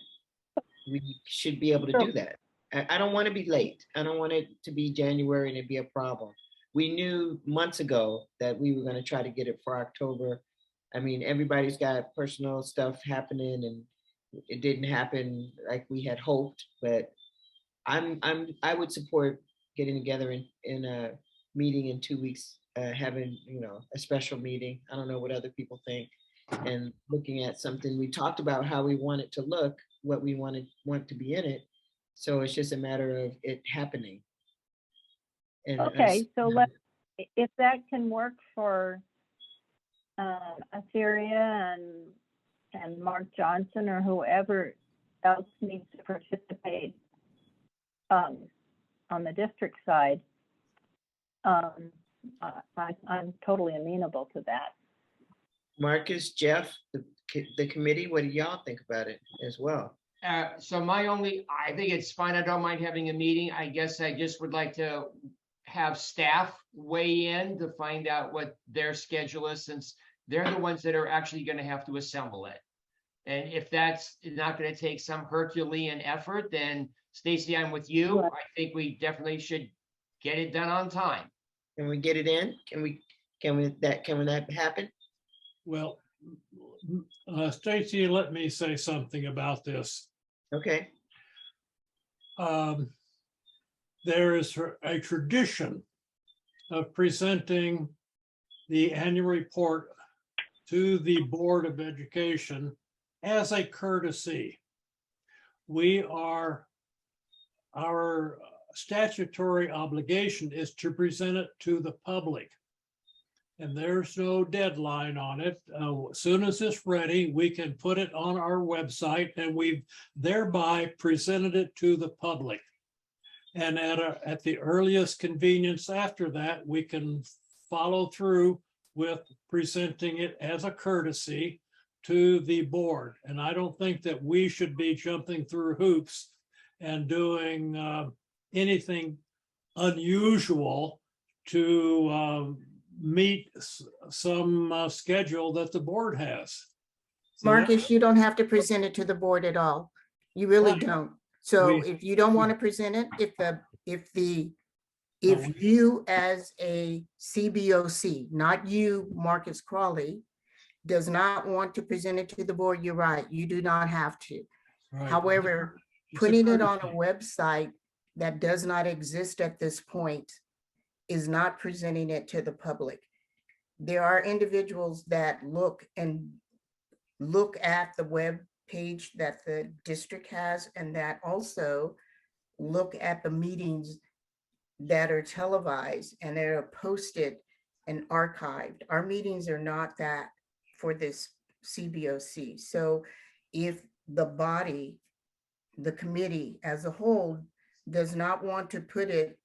we should be able to do that. I don't want to be late. I don't want it to be January and it be a problem. We knew months ago that we were going to try to get it for October. I mean, everybody's got personal stuff happening, and it didn't happen like we had hoped. But I would support getting together in a meeting in 2 weeks, having a special meeting. I don't know what other people think, and looking at something. We talked about how we want it to look, what we want to be in it. So it's just a matter of it happening. And okay, so if that can work for Assyria and Mark Johnson or whoever else needs to participate on the district side, I'm totally amenable to that. Marcus, Jeff, the committee, what do y'all think about it as well? So I think it's fine. I don't mind having a meeting. I guess I just would like to have staff weigh in to find out what their schedule is, since they're the ones that are actually going to have to assemble it. And if that's not going to take some Herculean effort, then Stacy, I'm with you. Right. I think we definitely should get it done on time. Can we get it in? Can that happen? Well, Stacy, let me say something about this. Okay. There is a tradition of presenting the annual report to the Board of Education as a courtesy. Our statutory obligation is to present it to the public. And there's no deadline on it. As soon as it's ready, we can put it on our website, and we've thereby presented it to the public. And at the earliest convenience after that, we can follow through with presenting it as a courtesy to the board. And I don't think that we should be jumping through hoops and doing anything unusual to meet some schedule that the board has. So Marcus, you don't have to present it to the board at all. You really Right. don't. So We- if you don't want to present it, if you as a CBOC, not you, Marcus Crawley, does not want to present it to the board, you're right, you do not have to. Right. However, It's a putting it on a courtesy. website that does not exist at this point is not presenting it to the public. There are individuals that look at the web page that the district has, and that also look at the meetings that are televised and they're posted and archived. Our meetings are not that for this CBOC. So if the body, the committee as a whole, does not want to put it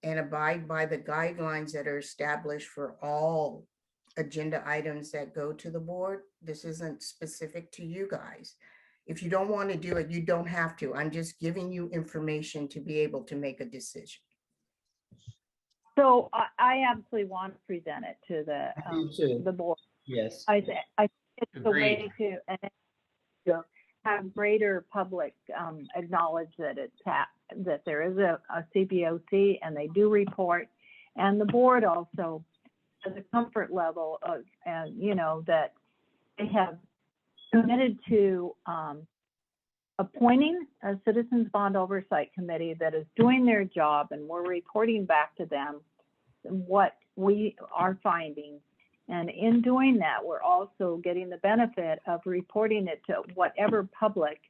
and abide by the guidelines that are established for all agenda items that go to the board, this isn't specific to you guys. If you don't want to do it, you don't have to. I'm just giving you information to be able to make a decision. So I absolutely want to present it to I do too. the board. Yes. I think it's a way Agreed. to have greater public acknowledge that that there is a CBOC and they do report, and the board also has a comfort level of, and that they have committed to appointing a Citizens Bond Oversight Committee that is doing their job, and we're reporting back to them what we are finding. And in doing that, we're also getting the benefit of reporting it to whatever public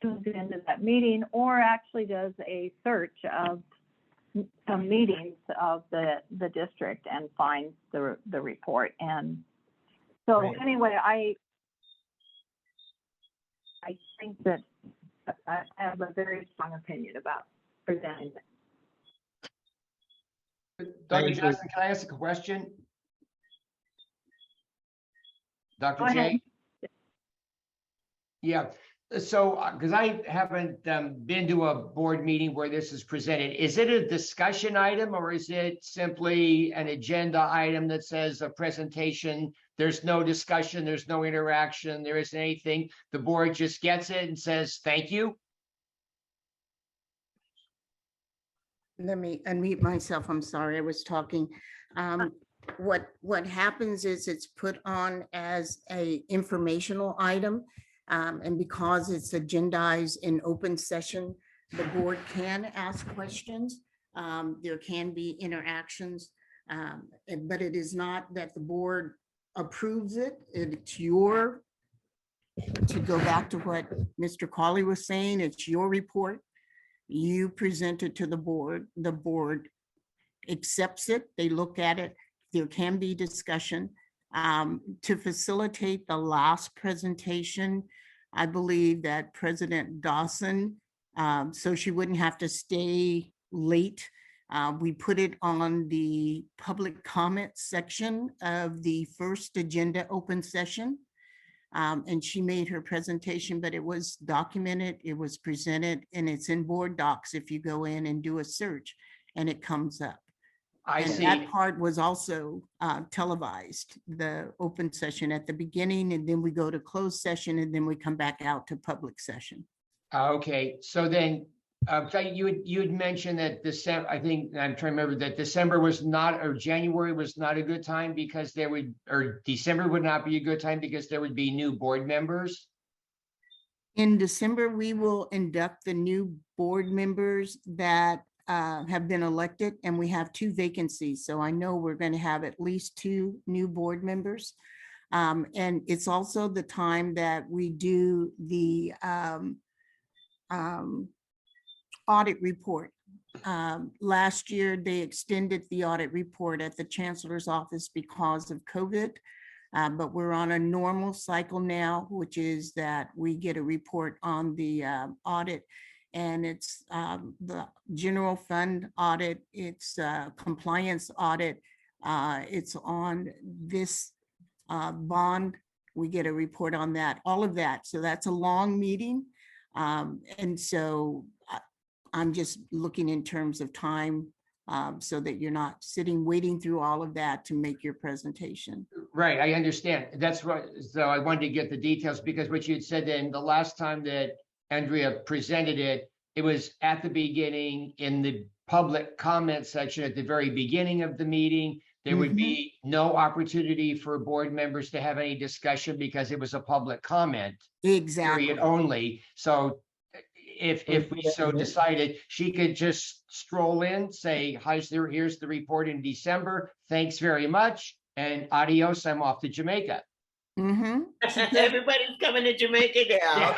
tunes into that meeting or actually does a search of some meetings of the district and finds the report. And so Right. anyway, I think that I have a very strong opinion about presenting it. Dr. agree. Johnson, can I ask a question? Dr. Go ahead. J? Yeah, so, because I haven't been to a board meeting where this is presented, is it a discussion item or is it simply an agenda item that says a presentation? There's no discussion, there's no interaction, there isn't anything. The board just gets it and says, thank you? Let me unmute myself. I'm sorry, I was talking. What happens is it's put on as a informational item. And because it's agendized in open session, the board can ask questions. There can be interactions, but it is not that the board approves it. It's your, to go back to what Mr. Cawley was saying, it's your report. You present it to the board accepts it, they look at it, there can be discussion. To facilitate the last presentation, I believe that President Dawson, so she wouldn't have to stay late, we put it on the public comment section of the first agenda open session. And she made her presentation, but it was documented, it was presented, and it's in board docs if you go in and do a search and it comes up. I And see. that part was also televised, the open session at the beginning, and then we go to closed session, and then we come back out to public session. Okay, so then, you had mentioned that December, I think, I'm trying to remember that December was not, or January was not a good time because there would, or December would not be a good time because there would be new board members. In December, we will induct the new board members that have been elected, and we have 2 vacancies. So I know we're going to have at least 2 new board members. And it's also the time that we do the audit report. Last year, they extended the audit report at the chancellor's office because of COVID. But we're on a normal cycle now, which is that we get a report on the audit, and it's the general fund audit, it's compliance audit, it's on this bond. We get a report on that, all of that. So that's a long meeting. And so I'm just looking in terms of time, so that you're not sitting waiting through all of that to make your presentation. Right, I understand. That's right. So I wanted to get the details because what you had said then the last time that Andrea presented it, it was at the beginning in the public comment section at the very beginning of the meeting. There would be no opportunity for board members to have any discussion because it was a public comment Exactly. period only. So if we so decided, she could just stroll in, say, hi, here's the report in December. Thanks very much. And adios, I'm off to Jamaica. Everybody's coming to Jamaica now.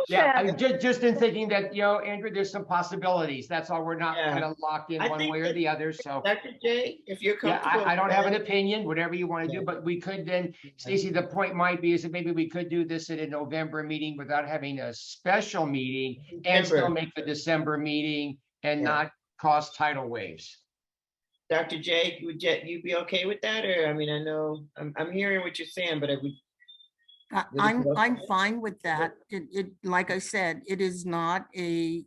Yeah, just in thinking that, Andrew, there's some possibilities. That's all. We're not kind of locked in one way or the other. So, Dr. J, if you're comfortable. I don't have an opinion, whatever you want to do, but we could then, Stacey, the point might be is that maybe we could do this at a November meeting without having a special meeting and still make the December meeting and not cause tidal waves. Dr. J, would you be okay with that? Or, I mean, I know I'm hearing what you're saying, but I'm fine with that. It like I said, it is not a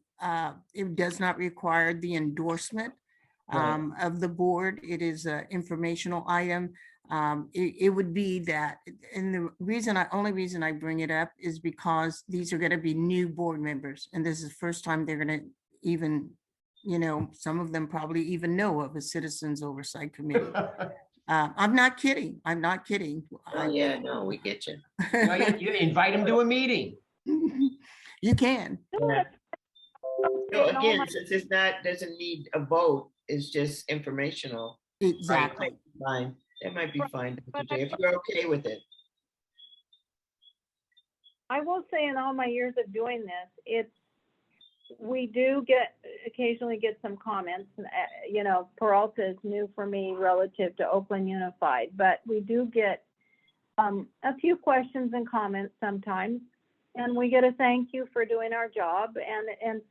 it does not require the endorsement of the board. It is an informational item. It would be that, and the only reason I bring it up is because these are going to be new board members, and this is the first time they're going to even, some of them probably even know of a Citizens Oversight Committee. I'm not kidding. I'm not kidding. Oh, yeah, no, we get you. You invite them to a meeting. You can. So again, since it's doesn't need a vote, it's just informational. Exactly. Fine. That might be fine, Dr. J, if you're okay with it. I will say in all my years of doing this, we do occasionally get some comments. Peralta is new for me relative to Oakland Unified, but we do get a few questions and comments sometimes, and we get a thank you for doing our job. And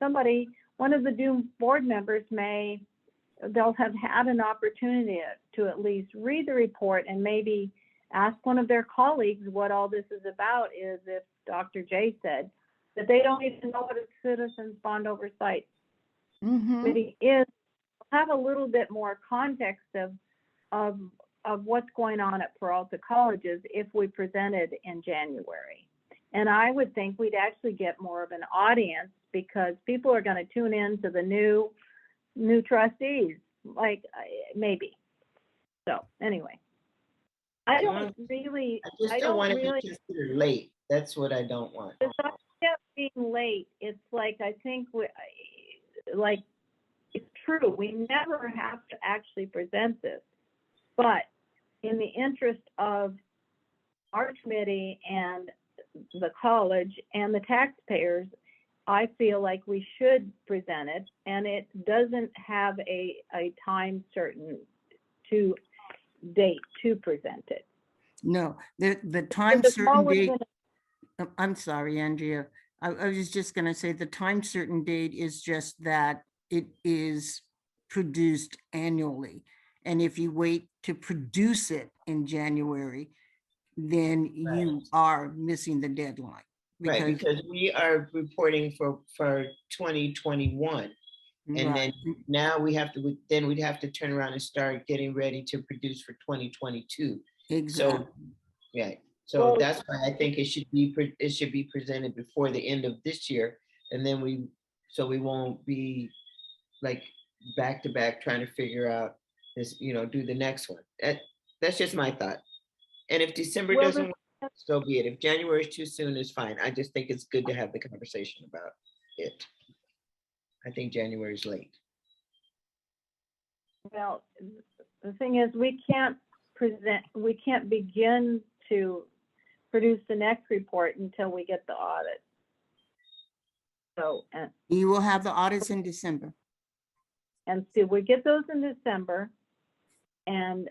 one of the new board members they'll have had an opportunity to at least read the report and maybe ask one of their colleagues what all this is about, is if Dr. J said that they don't even know what a Citizens Bond Oversight Committee is, have a little bit more context of what's going on at Peralta Colleges if we presented in January. And I would think we'd actually get more of an audience because people are going to tune in to the new trustees, maybe. So anyway, I don't really. I just don't want to be considered late. That's what I don't want. It's not being late. It's like, I think it's true. We never have to actually present this, but in the interest of our committee and the college and the taxpayers, I feel like we should present it, and it doesn't have a time certain date to present it. No, the time certain date. I'm sorry, Andrea. I was just going to say the time certain date is just that it is produced annually. And if you wait to produce it in January, then you are missing the deadline. Because we are reporting for 2021. And Right. then now we'd have to turn around and start getting ready to produce for 2022. Exactly. So, yeah, so Well- that's why I think it should be presented before the end of this year. And then we won't be like back to back trying to figure out this, do the next one. That's just my thought. And if December Well, doesn't work, so be it. If January is too soon, is fine. I just think it's good to have the conversation about it. I think January is late. Well, the thing is, we can't begin to produce the next report until we get the audit. So, You will have the audits in December. and so we get those in December, and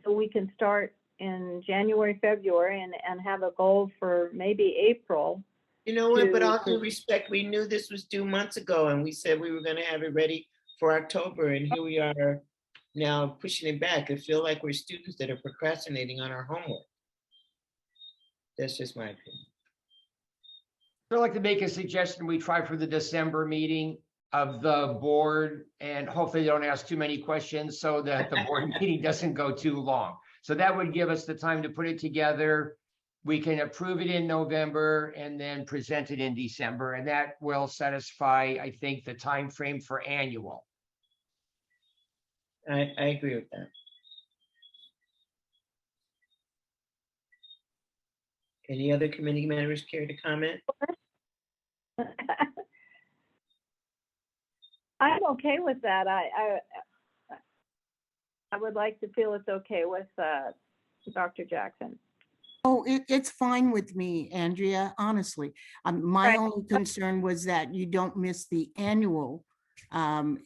so we can start in January, February, and have a goal for maybe April. You know what, but all to- due respect, we knew this was due months ago and we said we were gonna have it ready for October, and here we are now pushing it back. I feel like we're students that are procrastinating on our homework. That's just my opinion. I'd like to make a suggestion. We try for the December meeting of the board, and hopefully they don't ask too many questions so that the board meeting doesn't go too long. So that would give us the time to put it together. We can approve it in November and then present it in December, and that will satisfy, I think, the time frame for annual. I agree with that. Any other committee members care to comment? I'm okay with that. I would like to feel it's okay with Dr. Jackson. Oh, it's fine with me, Andrea, honestly. My Right. only concern was that you don't miss the annual. And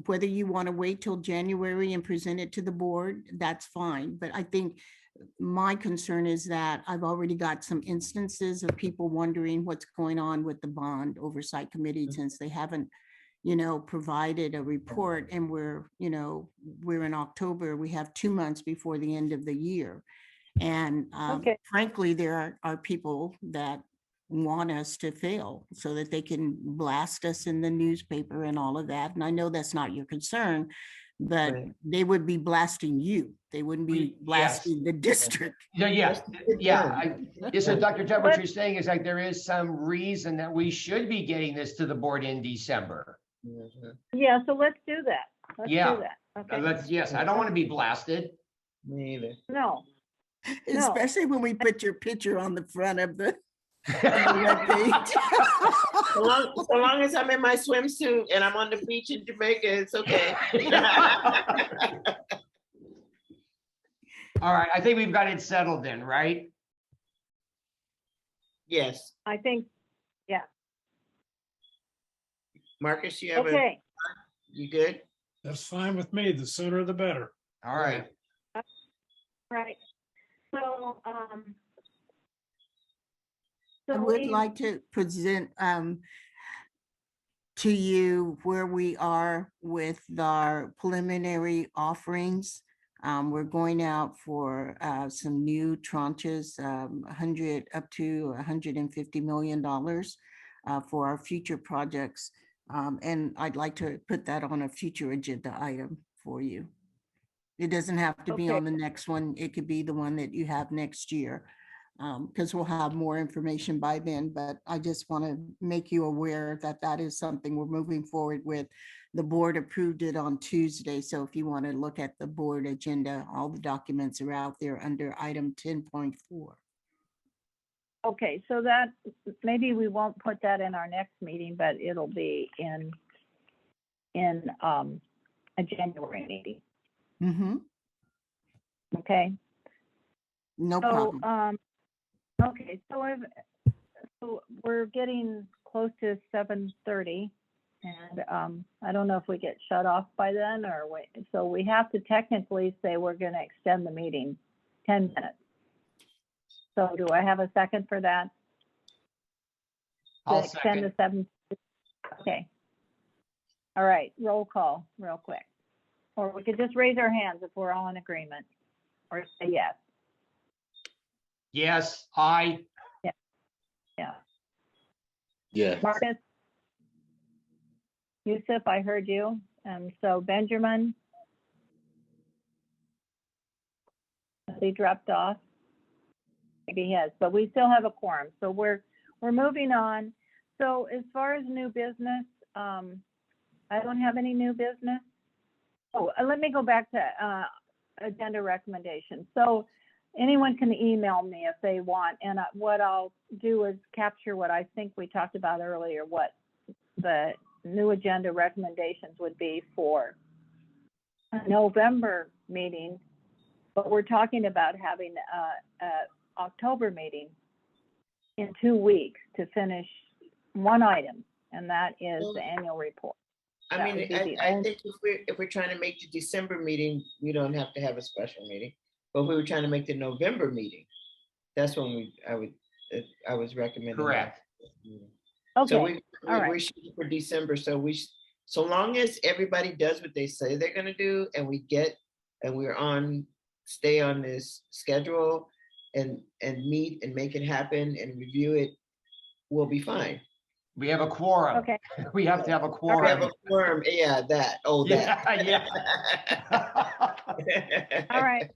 whether you want to wait till January and present it to the board, that's fine. But I think my concern is that I've already got some instances of people wondering what's going on with the bond oversight committee since they haven't, provided a report, and we're in October. We have 2 months before the end of the year. And Okay. frankly, there are people that want us to fail so that they can blast us in the newspaper and all of that. And I know that's not your concern, but Right. they would be blasting you. They wouldn't be Yes. blasting the district. Yeah. So Dr. Judd, what But- you're saying is like there is some reason that we should be getting this to the board in December. Mhm. Yeah, so let's do that. Let's Yeah. do that. Okay. Yes, I don't want to be blasted. Me either. No, No. Especially when we put your picture on the front of the webpage. So long as I'm in my swimsuit and I'm on the beach in Jamaica, it's okay. All right, I think we've got it settled then, right? Yes. I think, Marcus, you have okay. you good? That's fine with me. The sooner the better. All right. Right. So, I would like to present to you where we are with our preliminary offerings. We're going out for some new tranches, 100 up to $150 million for our future projects. And I'd like to put that on a future agenda item for you. It doesn't have to be Okay. on the next one. It could be the one that you have next year, because we'll have more information by then. But I just want to make you aware that that is something we're moving forward with. The board approved it on Tuesday. So if you want to look at the board agenda, all the documents are out there under item 10.4. Okay, so that, maybe we won't put that in our next meeting, but it'll be in a January meeting, Mm-hmm. okay? No So, problem. okay, so we're getting close to 7:30, and I don't know if we get shut off by then or wait. So we have to technically say we're going to extend the meeting 10 minutes. So do I have a second for that? To I'll extend the second. 7. Okay. All right, roll call real quick. Or we could just raise our hands if we're all in agreement, or say yes. Yes, I. Yeah. Yeah. Marcus, Yusuf, I heard you. So Benjamin. Has he dropped off? Maybe he has, but we still have a quorum. So we're moving on. So as far as new business, I don't have any new business. Oh, let me go back to agenda recommendations. So anyone can email me if they want. And what I'll do is capture what I think we talked about earlier, what the new agenda recommendations would be for a November meeting. But we're talking about having a October meeting in 2 weeks to finish one item, and that is the annual report. I That mean, would be the I only- think if we're trying to make the December meeting, we don't have to have a special meeting. But if we were trying to make the November meeting, that's when I was recommending. that. Correct. So Okay, all we're right. shooting for December, so long as everybody does what they say they're gonna do, and stay on this schedule and meet and make it happen and review it, we'll be fine. We have a quorum. Okay. We have to have a We have quorum. a quorum, yeah, that. Yeah. All right.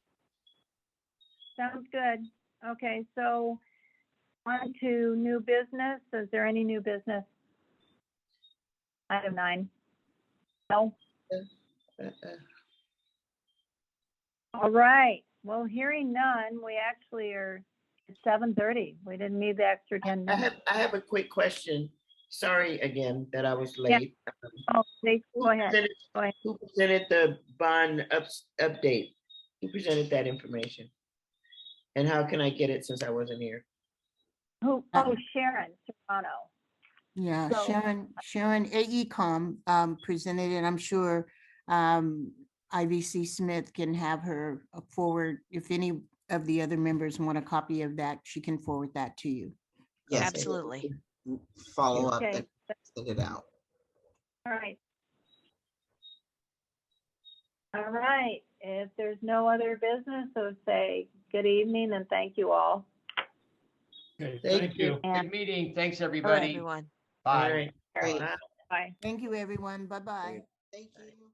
Sounds good. Okay, so on to new business. Is there any new business? Item 9. No? All right. Well, hearing none, we actually are at 7:30. We didn't need the extra 10 minutes. I have a quick question. Sorry again that I was Yeah. late. Oh, please, go ahead. Go ahead. Who presented the bond update? Who presented that information? And how can I get it since I wasn't here? Who? Oh, Sharon Serrano. Yeah, So- Sharon AECom presented it. I'm sure IVC Smith can have her forward. If any of the other members want a copy of that, she can forward that to you. Yes, Absolutely. follow up Okay. and send it out. All right. All right. If there's no other business, so say good evening and thank you all. Okay, Thank thank you. you. Good meeting. Thanks, Bye, everybody. everyone. All Bye. right. All right. Bye. Bye. Thank you, everyone. Bye-bye. Thank you.